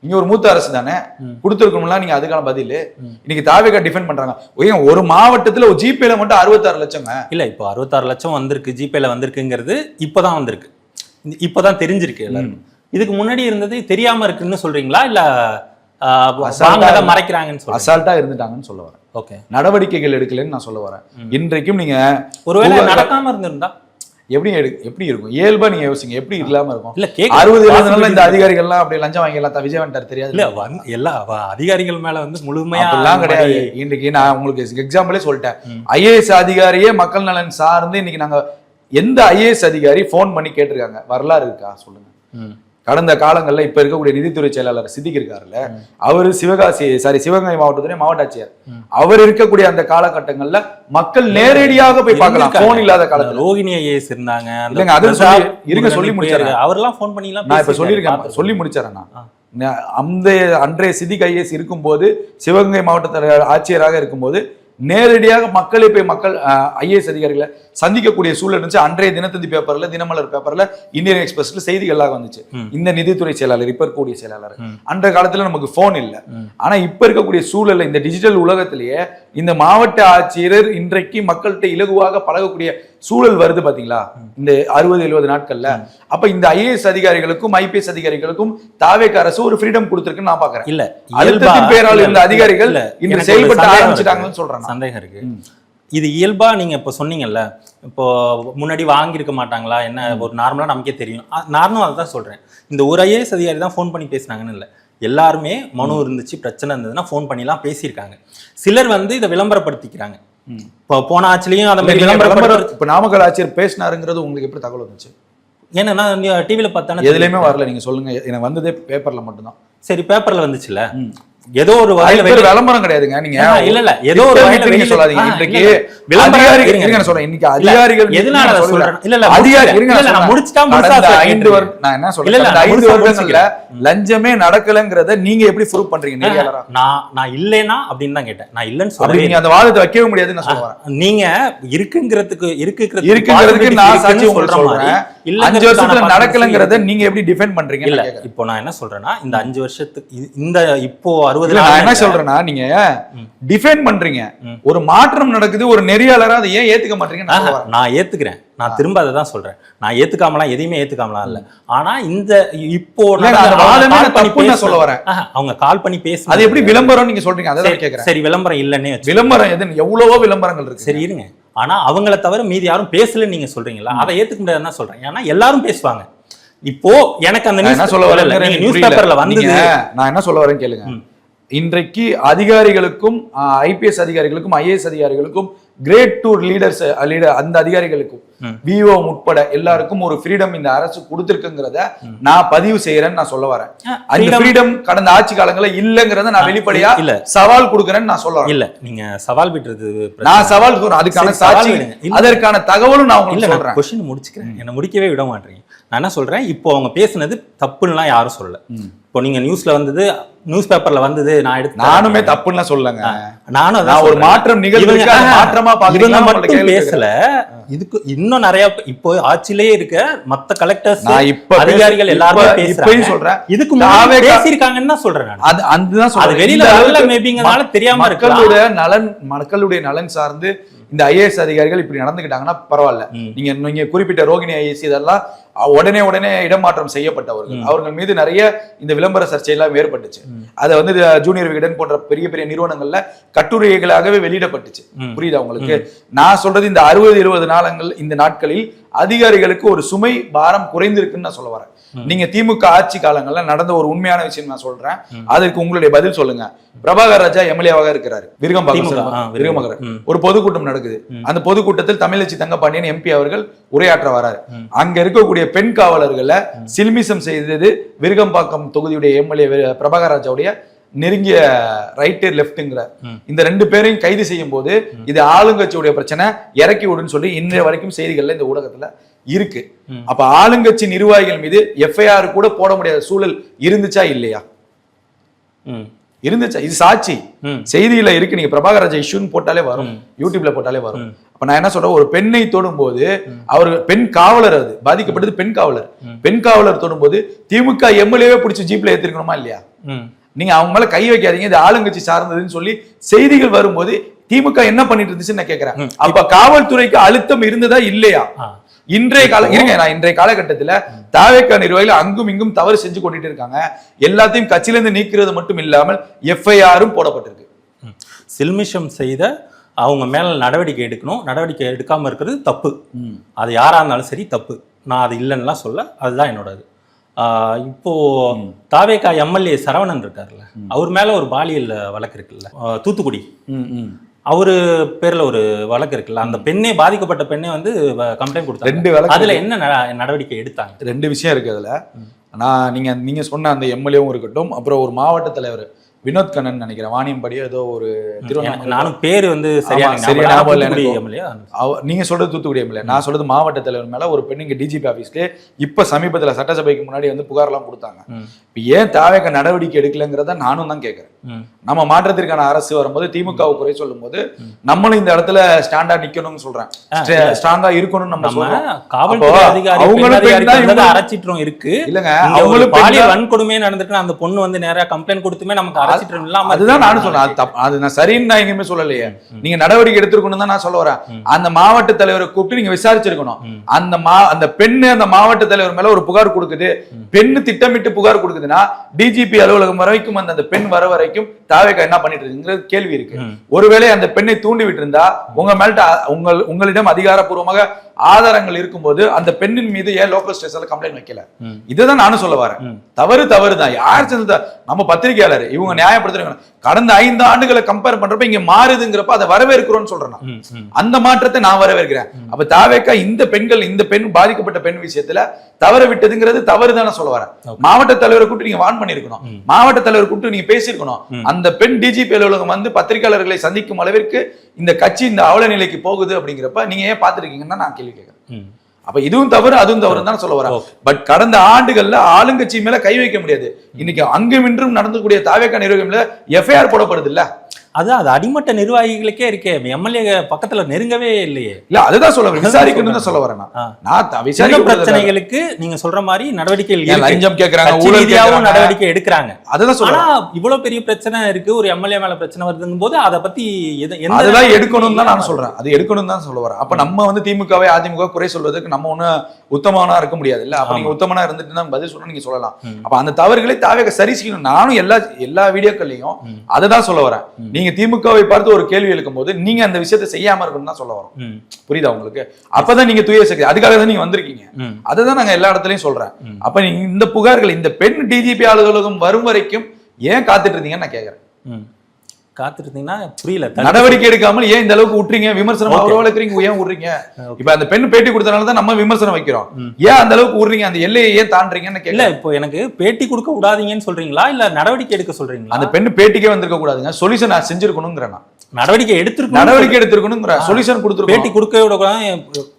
நீங்க ஒரு மூத்த அரசு தானே, கொடுத்துருக்கணும்ல நீங்க அதுக்கான பதில். இன்னைக்கு தாவேகா டிஃபெண்ட் பண்றாங்க. ஒரு மாவட்டத்துல ஒரு ஜிபேல மட்டும் 66 லட்சங்க. இல்ல இப்போ 66 லட்சம் வந்திருக்கு, ஜிபேல வந்திருக்குங்கிறது இப்பதான் வந்திருக்கு, இப்பதான் தெரிஞ்சிருக்கு எல்லாரும். இதுக்கு முன்னாடி இருந்தது தெரியாம இருக்குன்னு சொல்றீங்களா, இல்ல மறைக்கிறாங்கன்னு சொல்றீங்களா? அசால்ட்டா இருந்துட்டாங்கன்னு சொல்ல வரேன். ஓகே, நடவடிக்கைகள் எடுக்கலன்னு நான் சொல்ல வரேன். இன்றைக்கும் நீங்க ஒருவேளை நடக்காம இருந்திருந்தா எப்படி இருக்கும்? இயல்பா நீங்க யோசிங்க, எப்படி இல்லாம இருக்கும்? இல்ல 60 நாள்ல இந்த அதிகாரிகள்லாம் அப்படி லஞ்சம் வாங்கிடலாம், விஜய் வந்துட்டார் தெரியாது. இல்ல எல்லா அதிகாரிகள் மேல வந்து முழுமையா எல்லாம் கிடையாது. இன்னைக்கு நான் உங்களுக்கு எக்ஸாம்பிளே சொல்லிட்டேன். ஐஏஎஸ் அதிகாரியே மக்கள் நலன் சார்ந்து இன்னைக்கு நாங்க எந்த ஐஏஎஸ் அதிகாரி போன் பண்ணி கேட்டிருக்காங்க வரலாறு இருக்கா சொல்லுங்க? கடந்த காலங்கள்ல இப்ப இருக்கக்கூடிய நிதித்துறை செயலாளர் சித்திக் இருக்காருல்ல, அவரு சிவகங்கை மாவட்டத்துடைய மாவட்ட ஆட்சியர். அவர் இருக்கக்கூடிய அந்த காலகட்டங்கள்ல மக்கள் நேரடியாக போய் பார்க்கலாம், போன் இல்லாத காலத்துல. ரோகிணி ஐஏஎஸ் இருந்தாங்க, இல்லங்க அது சொல்லி முடிச்சாரு. அவரெல்லாம் போன் பண்ணிலாம் நான் இப்ப சொல்லியிருக்கேன், சொல்லி முடிச்சாரண்ணா. அன்றைய சித்திக் ஐஏஎஸ் இருக்கும்போது, சிவகங்கை மாவட்ட ஆட்சியராக இருக்கும்போது நேரடியாக மக்களை போய் ஐஏஎஸ் அதிகாரிகளை சந்திக்கக்கூடிய சூழல் இருந்துச்சு. அன்றைய தினத்தந்தி பேப்பர்ல, தினமலர் பேப்பர்ல, இந்தியன் எக்ஸ்பிரஸ்ல செய்திகள்லாம் வந்துச்சு. இந்த நிதித்துறை செயலாளர், இப்ப இருக்கக்கூடிய செயலாளர். அன்றைய காலத்துல நமக்கு போன் இல்லை. ஆனா இப்ப இருக்கக்கூடிய சூழல்ல, இந்த டிஜிட்டல் உலகத்திலேயே இந்த மாவட்ட ஆட்சியர் இன்றைக்கு மக்கள்கிட்ட இலகுவாக பழகக்கூடிய சூழல் வருது பாத்தீங்களா இந்த 60-70 நாட்கள்ல. அப்ப இந்த ஐஏஎஸ் அதிகாரிகளுக்கும் ஐபிஎஸ் அதிகாரிகளுக்கும் தாவேகா அரசு ஒரு ஃப்ரீடம் கொடுத்திருக்குன்னு நான் பாக்குறேன். இல்ல அழுத்தத்தின் பேரால் இந்த அதிகாரிகள் இன்று செயல்பட ஆரம்பிச்சிட்டாங்கன்னு சொல்றேன். சந்தேகம் இருக்கு. இது இயல்பா நீங்க இப்ப சொன்னீங்கல்ல, இப்போ முன்னாடி வாங்கியிருக்க மாட்டாங்களா என்ன, ஒரு நார்மலா நமக்கே தெரியும். நானும் அதை தான் சொல்றேன். இந்த ஒரு ஐஏஎஸ் அதிகாரி தான் ஃபோன் பண்ணி பேசினாங்கன்னு இல்லை, எல்லாருமே மனு இருந்துச்சு, பிரச்சனை இருந்ததுன்னா ஃபோன் பண்ணிலாம் பேசியிருக்காங்க. சிலர் வந்து இதை விளம்பரப்படுத்திக்கிறாங்க. இப்போ போன ஆட்சிலையும் அதை மாதிரி இப்ப நாமக்கல் ஆட்சியர் பேசினாருங்கிறது உங்களுக்கு எப்படி தகவல் வந்துச்சு? ஏன்னா நான் டிவில பார்த்தானே எதுலயுமே வரல, நீங்க சொல்லுங்க. எனக்கு வந்ததே பேப்பர்ல மட்டும்தான். சரி, பேப்பர்ல வந்துச்சுல, ஏதோ ஒரு வகையில விளம்பரம் கிடையாதுங்க. நீங்க இல்ல ஏதோ ஒரு வகையில நீங்க சொல்லாதீங்க. இன்றைக்கு அதிகாரிகள் இருங்க, நான் சொல்றேன். இன்னைக்கு அதிகாரிகள் எதனால சொல்றேன்? இல்ல அதிகாரி இருங்க, நான் முடிச்சிட்டா நான் என்ன சொல்றேன், 5 வருடங்கள்ல லஞ்சமே நடக்கலங்கறத நீங்க எப்படி ப்ரூவ் பண்றீங்க நெறியாளரா? நான் இல்லேனா அப்படின்னு தான் கேட்டேன். நான் இல்லன்னு அப்படி சொல்றேன். நீங்க அந்த வாதத்தை வைக்கவே முடியாதுன்னு நான் சொல்றேன். நீங்க இருக்குங்கிறதுக்கு நான் சாட்சி உங்களுக்கு சொல்றேன். 5 வருஷத்துல நடக்கலங்கறத நீங்க எப்படி டிஃபெண்ட் பண்றீங்க? இல்ல இப்போ நான் என்ன சொல்றேன்னா, இந்த 5 வருஷத்துக்கு இந்த இப்போ 60 நான் என்ன சொல்றேன்னா, நீங்க டிஃபெண்ட் பண்றீங்க, ஒரு மாற்றம் நடக்குது, ஒரு நெறியாளரா அதை ஏன் ஏத்துக்க மாட்டீங்க? நான் ஏத்துக்கிறேன். நான் திரும்ப அதை தான் சொல்றேன். நான் ஏத்துக்காமலாம் எதையுமே ஏத்துக்காமலாம் இல்ல. ஆனா இந்த இப்போ சொல்ல வரேன், அவங்க கால் பண்ணி பேச அது எப்படி விளம்பரம் நீங்க சொல்றீங்க? அதை கேக்குறேன். சரி, விளம்பரம் இல்லன்னே விளம்பரம் எது? எவ்வளவோ விளம்பரங்கள் இருக்கு. சரி இருங்க. ஆனா அவங்கள தவிர மீதி யாரும் பேசலன்னு நீங்க சொல்றீங்களா? அதை ஏத்துக்க முடியாதுன்னு சொல்றேன். ஏன்னா எல்லாரும் பேசுவாங்க. இப்போ எனக்கு அந்த என்ன சொல்ல வரேன், நியூஸ் பேப்பர்ல வந்து நான் என்ன சொல்ல வரேன் கேளுங்க. இன்றைக்கு அதிகாரிகளுக்கும் ஐபிஎஸ் அதிகாரிகளுக்கும் ஐஏஎஸ் அதிகாரிகளுக்கும் கிரேட் 2 லீடர்ஸ் அந்த அதிகாரிகளுக்கும் விஓ உட்பட எல்லாருக்கும் ஒரு ஃப்ரீடம் இந்த அரசு கொடுத்திருக்குங்கிறத நான் பதிவு செய்யறேன்னு நான் சொல்ல வரேன். அந்த ஃப்ரீடம் கடந்த ஆட்சி காலங்களில் இல்லங்கிறத நான் வெளிப்படையா இல்ல சவால் கொடுக்கறேன்னு நான் சொல்ல வரேன். இல்ல நீங்க சவால் விடுறது, நான் சவால் சொல்றேன். அதுக்கான சாட்சி, அதற்கான தகவலும் நான் உங்களுக்கு சொல்றேன். क्वेश्चन முடிச்சுக்கிறேன். என்ன முடிக்கவே விட மாட்டீங்க. நான் என்ன சொல்றேன், இப்போ அவங்க பேசுனது தப்புன்னுலாம் யாரும் சொல்லல. இப்போ நீங்க நியூஸ்ல வந்தது, நியூஸ் பேப்பர்ல வந்தது, நானுமே தப்புன்னு சொல்லலங்க. நானும் ஒரு மாற்றம் நிகழ்வுக்கு மாற்றமா பாக்குறீங்க மட்டும் பேசல. இதுக்கு இன்னும் நிறைய இப்போ ஆட்சியிலேயே இருக்க மத்த கலெக்டர்ஸ் அதிகாரிகள் எல்லாரும் இப்பயும் சொல்றேன். இதுக்கு முன்னாடி பேசிருக்காங்கன்னு தான் சொல்றேன். அது அதுதான் சொல்றேன். வெளியில வரல மேபிங்கனால தெரியாம இருக்கலாம். மக்களுடைய நலன் சார்ந்து இந்த ஐஏஎஸ் அதிகாரிகள் இப்படி நடந்துக்கிட்டாங்கன்னா பரவாயில்ல. நீங்க குறிப்பிட்ட ரோகிணி ஐஏஎஸ் இதெல்லாம் உடனே இடமாற்றம் செய்யப்பட்டவர்கள். அவர்கள் மீது நிறைய இந்த விளம்பர சர்ச்சை எல்லாம் ஏற்பட்டுச்சு. அதை வந்து ஜூனியர் விகடன் போன்ற பெரிய பெரிய நிறுவனங்கள்ல கட்டுரைகளாகவே வெளியிடப்பட்டுச்சு. புரியுதா உங்களுக்கு? நான் சொல்றது இந்த 60-70 இந்த நாட்களில் அதிகாரிகளுக்கு ஒரு சுமை பாரம் குறைந்திருக்குன்னு நான் சொல்ல வரேன். நீங்க திமுக ஆட்சி காலங்கள்ல நடந்த ஒரு உண்மையான விஷயம் நான் சொல்றேன். அதற்கு உங்களுடைய பதில் சொல்லுங்க. பிரபாகர் ராஜா எம்எல்ஏவாக இருக்கிறாரு, விருகம்பாக்கம். ஒரு பொதுக்கூட்டம் நடக்குது. அந்த பொதுக்கூட்டத்தில் தமிழச்சி தங்கப்பாண்டியன் எம்பி அவர்கள் உரையாற்ற வராரு. அங்க இருக்கக்கூடிய பெண் காவலர்களை சில்மிசம் செய்தது விருகம்பாக்கம் தொகுதியுடைய எம்எல்ஏ பிரபாகர் ராஜாவுடைய நெருங்கிய ரைட்டு லெப்ட்ங்கிற இந்த 2 பேரையும் கைது செய்யும் போது இது ஆளுங்கட்சியுடைய பிரச்சனை, இறக்கி விடுன்னு சொல்லி இன்றைய வரைக்கும் செய்திகள்ல இந்த ஊடகத்துல இருக்கு. அப்ப ஆளுங்கட்சி நிர்வாகிகள் மீது எஃப்ஐஆர் கூட போட முடியாத சூழல் இருந்துச்சா இல்லையா? இருந்துச்சா? இது சாட்சி செய்தியில இருக்கு. நீங்க பிரபாகர் ராஜா இஷ்யூன்னு போட்டாலே வரும், யூடியூப்ல போட்டாலே வரும். அப்ப நான் என்ன சொல்றேன், ஒரு பெண்ணை தொடும் போது அவர் பெண் காவலர், அது பாதிக்கப்பட்டது பெண் காவலர் தொடும் போது திமுக எம்எல்ஏவே பிடிச்சி ஜீப்ல ஏத்திருக்கணுமா இல்லையா? நீங்க அவங்க மேல கை வைக்காதீங்க, இது ஆளுங்கட்சி சார்ந்ததுன்னு சொல்லி செய்திகள் வரும்போது திமுக என்ன பண்ணிட்டு இருந்துச்சுன்னு நான் கேட்கிறேன். அப்ப காவல்துறைக்கு அழுத்தம் இருந்ததா இல்லையா? இன்றைய காலகட்டத்தில் தாவேக்கா நிர்வாகிகள் அங்கும் இங்கும் தவறு செஞ்சு கொண்டுட்டு இருக்காங்க. எல்லாத்தையும் கட்சியிலிருந்து நீக்கிறது மட்டும் இல்லாமல் எஃப்ஐஆரும் போடப்பட்டிருக்கு. சில்மிஷம் செய்த அவங்க மேல நடவடிக்கை எடுக்கணும். நடவடிக்கை எடுக்காம இருக்கிறது தப்பு. அது யாரா இருந்தாலும் சரி தப்பு. நான் அது இல்லைன்னுலாம் சொல்ல. அதுதான் என்னோட இது. இப்போ தாவேக்கா எம்எல்ஏ சரவணன் இருக்காருல்ல, அவர் மேல ஒரு பாலியல் வழக்கு இருக்குல்ல, தூத்துக்குடி, அவரு பேர்ல ஒரு வழக்கு இருக்குல்ல, அந்த பெண்ணே பாதிக்கப்பட்ட பெண்ணே வந்து கம்ப்ளைண்ட் கொடுத்தாங்க. அதுல என்ன நடவடிக்கை எடுத்தாங்க? 2 விஷயம் இருக்கு அதுல. நான் நீங்க சொன்ன அந்த எம்எல்ஏவும் இருக்கட்டும், அப்புறம் ஒரு மாவட்ட தலைவர் வினோத் கண்ணன் நினைக்கிறேன், வாணியம்படி ஏதோ ஒரு நானும் பேரு வந்து நீங்க சொல்றது தூத்துக்குடி எம்எல்ஏ, நான் சொல்றது மாவட்ட தலைவர் மேல ஒரு பெண் இங்க டிஜிபி ஆபீஸ்க்கு இப்ப சமீபத்துல சட்டசபைக்கு முன்னாடி வந்து புகார் எல்லாம் கொடுத்தாங்க. இப்ப ஏன் தாவேக்க நடவடிக்கை எடுக்கலங்கிறத நானும் தான் கேட்கிறேன். நம்ம மாற்றத்திற்கான அரசு வரும்போது திமுக குறை சொல்லும் போது நம்மளும் இந்த இடத்துல ஸ்டாண்டா நிக்கணும்னு சொல்றேன், ஸ்ட்ராங்கா இருக்கணும்னு நம்ம சொல்றோம். அரைச்சிட்டும் இருக்கு இல்லங்க, அவங்களுக்கு பாலியல் வன்கொடுமையே நடந்துட்டு அந்த பொண்ணு வந்து நிறைய கம்ப்ளைண்ட் கொடுத்துமே நமக்கு அதுதான் நானும் சொன்னேன். அது நான் சரின்னு நான் எங்கேயுமே சொல்லலையே. நீங்க நடவடிக்கை எடுத்திருக்கணும் தான் நான் சொல்ல வரேன். அந்த மாவட்ட தலைவரை கூப்பிட்டு நீங்க விசாரிச்சிருக்கணும். அந்த பெண்ணு அந்த மாவட்ட தலைவர் மேல ஒரு புகார் கொடுக்குது, பெண்ணு திட்டமிட்டு புகார் கொடுக்குதுன்னா டிஜிபி அலுவலகம் வரைக்கும் அந்த பெண் வர வரைக்கும் தாவேக்கா என்ன பண்ணிட்டு இருக்குங்கிறது கேள்வி இருக்கு. ஒருவேளை அந்த பெண்ணை தூண்டி விட்டு இருந்தா உங்க மேல்ட்ட உங்களிடம் அதிகாரப்பூர்வமாக ஆதாரங்கள் இருக்கும்போது அந்த பெண்ணின் மீது ஏன் லோக்கல் ஸ்டேஷன்ல கம்ப்ளைண்ட் வைக்கல? இதுதான் நானும் சொல்ல வரேன். தவறு தான். யார் செஞ்சது? நம்ம பத்திரிகையாளர் இவங்க நியாயப்படுத்துறாங்க. கடந்த 5 ஆண்டுகளை கம்பேர் பண்றப்ப இங்க மாறுதுங்கிறப்ப அதை வரவேற்கிறோம்னு சொல்றேன். அந்த மாற்றத்தை நான் வரவேற்கிறேன். அப்ப தாவேக்கா இந்த பெண் பாதிக்கப்பட்ட பெண் விஷயத்துல தவற விட்டதுங்கிறது தவறுதான சொல்ல வரேன். மாவட்ட தலைவரை கூப்பிட்டு நீங்க வான் பண்ணிருக்கணும். மாவட்ட தலைவர் கூப்பிட்டு நீங்க பேசியிருக்கணும். அந்த பெண் டிஜிபி அலுவலகம் வந்து பத்திரிகையாளர்களை சந்திக்கும் அளவிற்கு இந்த கட்சி இந்த அவல நிலைக்கு போகுது அப்படிங்கிறப்ப நீங்க ஏன் பார்த்துருக்கீங்கன்னு நான் கேள்வி கேட்கிறேன். அப்ப இதுவும் தவறு அதுவும் தவறு தான் சொல்ல வரேன். பட் கடந்த ஆண்டுகள்ல ஆளுங்கட்சி மேல கை வைக்க முடியாது. இன்னைக்கு அங்கும் இன்றும் நடந்தக்கூடிய தாவேக்கா நிர்வாகம்ல எஃப்ஐஆர் போடப்படுது இல்ல? அது அடிமட்ட நிர்வாகிகளுக்கே இருக்கே, எம்எல்ஏ பக்கத்துல நெருங்கவே இல்லையே. இல்ல அதுதான் சொல்ல வரேன், விசாரிக்கணும்னு தான் சொல்ல வரேன். நான் விசாரிக்க பிரச்சனைகளுக்கு நீங்க சொல்ற மாதிரி நடவடிக்கைகள் லஞ்சம் கேக்குறாங்க, ஊழல் நடவடிக்கை எடுக்கிறாங்க. அதுதான் சொல்றேன். இவ்வளவு பெரிய பிரச்சனை இருக்கு, ஒரு எம்எல்ஏ மேல பிரச்சனை வருதுங்கும் போது அதை பத்தி அதெல்லாம் எடுக்கணும் தான் நான் சொல்றேன். அது எடுக்கணும் தான் சொல்ல வரேன். அப்ப நம்ம வந்து திமுகவை அதிமுக குறை சொல்வதற்கு நம்ம ஒண்ணு உத்தமனா இருக்க முடியாது இல்ல. அப்ப நீங்க உத்தமனா இருந்துட்டு தான் பதில் சொல்லணும் நீங்க சொல்லலாம். அப்ப அந்த தவறுகளை தாவேக்கா சரி செய்யணும். நானும் எல்லா வீடியோக்கள்லயும் அதை தான் சொல்ல வரேன். நீங்க திமுகவை பார்த்து ஒரு கேள்வி எழுக்கும் போது நீங்க அந்த விஷயத்தை செய்யாம இருக்கணும் தான் சொல்ல வரோம். புரியுதா உங்களுக்கு? அப்பதான் நீங்க தூய சக்தி, அதுக்காக தான் நீங்க வந்திருக்கீங்க. அதுதான் நாங்க எல்லா இடத்துலயும் சொல்றேன். அப்ப நீங்க இந்த புகார்கள் இந்த பெண் டிஜிபி அலுவலகம் வரும் வரைக்கும் ஏன் காத்துட்டு இருந்தீங்கன்னு நான் கேக்குறேன். காத்துட்டு இருந்தீங்கன்னா புரியல, நடவடிக்கை எடுக்காமல் ஏன் இந்த அளவுக்கு விட்டுறீங்க? விமர்சனம் அவ்வளவு வைக்கிறீங்க, ஏன் விடுறீங்க? இப்ப அந்த பெண் பேட்டி கொடுத்தனால தான் நம்ம விமர்சனம் வைக்கிறோம். ஏன் அந்த அளவுக்கு விடுறீங்க? அந்த எல்லையை ஏன் தாண்டறீங்கன்னு கேட்கல. இப்போ எனக்கு பேட்டி கொடுக்க விடாதீங்கன்னு சொல்றீங்களா இல்ல நடவடிக்கை எடுக்க சொல்றீங்களா? அந்த பெண் பேட்டிக்கே வந்திருக்க கூடாதுங்க, சொல்யூஷன் நான் செஞ்சிருக்கணும்ங்கறேன். நடவடிக்கை எடுத்திருக்கணும்ங்கற சொல்யூஷன் கொடுத்துருக்கோம். பேட்டி கொடுக்க விட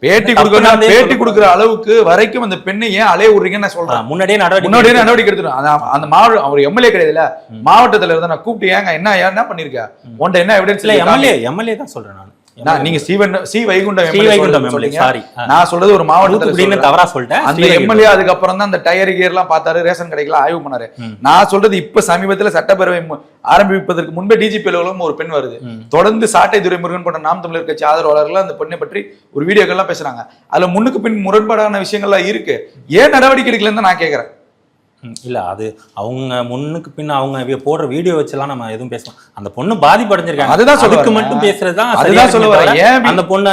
பேட்டி கொடுக்கிற அளவுக்கு வரைக்கும் அந்த பெண்ணை ஏன் அலைய விடுறீங்கன்னு நான் சொல்றேன். முன்னாடியே நடவடிக்கை எடுத்துரும். அந்த மாவட்ட அவர் எம்எல்ஏ கிடையாதுல, மாவட்ட தலைவர் தான். நான் கூப்பிட்டு ஏங்க என்ன பண்ணிருக்க, உன்ட என்ன எவிடன்ஸ் இல்ல? எம்எல்ஏ தான் சொல்றேன் நான். நீங்க சி வைகுண்டம் சாரி, நான் சொல்றது ஒரு மாவட்டத்துல தவறா சொல்லிட்டேன். அந்த எம்எல்ஏ அதுக்கப்புறம் தான் அந்த டயர் கியர் எல்லாம் பார்த்தாரு, ரேஷன் கடைக்கெல்லாம் ஆய்வு பண்ணாரு. நான் சொல்றது இப்ப சமீபத்துல சட்டப்பேரவை ஆரம்பிப்பதற்கு முன்பே டிஜிபி அலுவலகம் ஒரு பெண் வருது. தொடர்ந்து சாட்டை துரைமுருகன் போன்ற நாம் தமிழர் கட்சி ஆதரவாளர்கள் அந்த பெண்ணை பற்றி ஒரு வீடியோக்கள்லாம் பேசுறாங்க. அதுல முன்னுக்கு பின் முரண்பாடான விஷயங்கள்லாம் இருக்கு. ஏன் நடவடிக்கை எடுக்கலன்னு நான் கேட்கிறேன். இல்ல அது அவங்க முன்னுக்கு பின்ன அவங்க போடுற வீடியோ வச்செல்லாம் நம்ம எதுவும் பேசலாம். அந்த பொண்ணு பாதிப்படைஞ்சிருக்காங்க, அதுதான் அதுக்கு மட்டும் பேசுறதுதான். அதுதான் சொல்ல வரேன். ஏன் அந்த பொண்ணு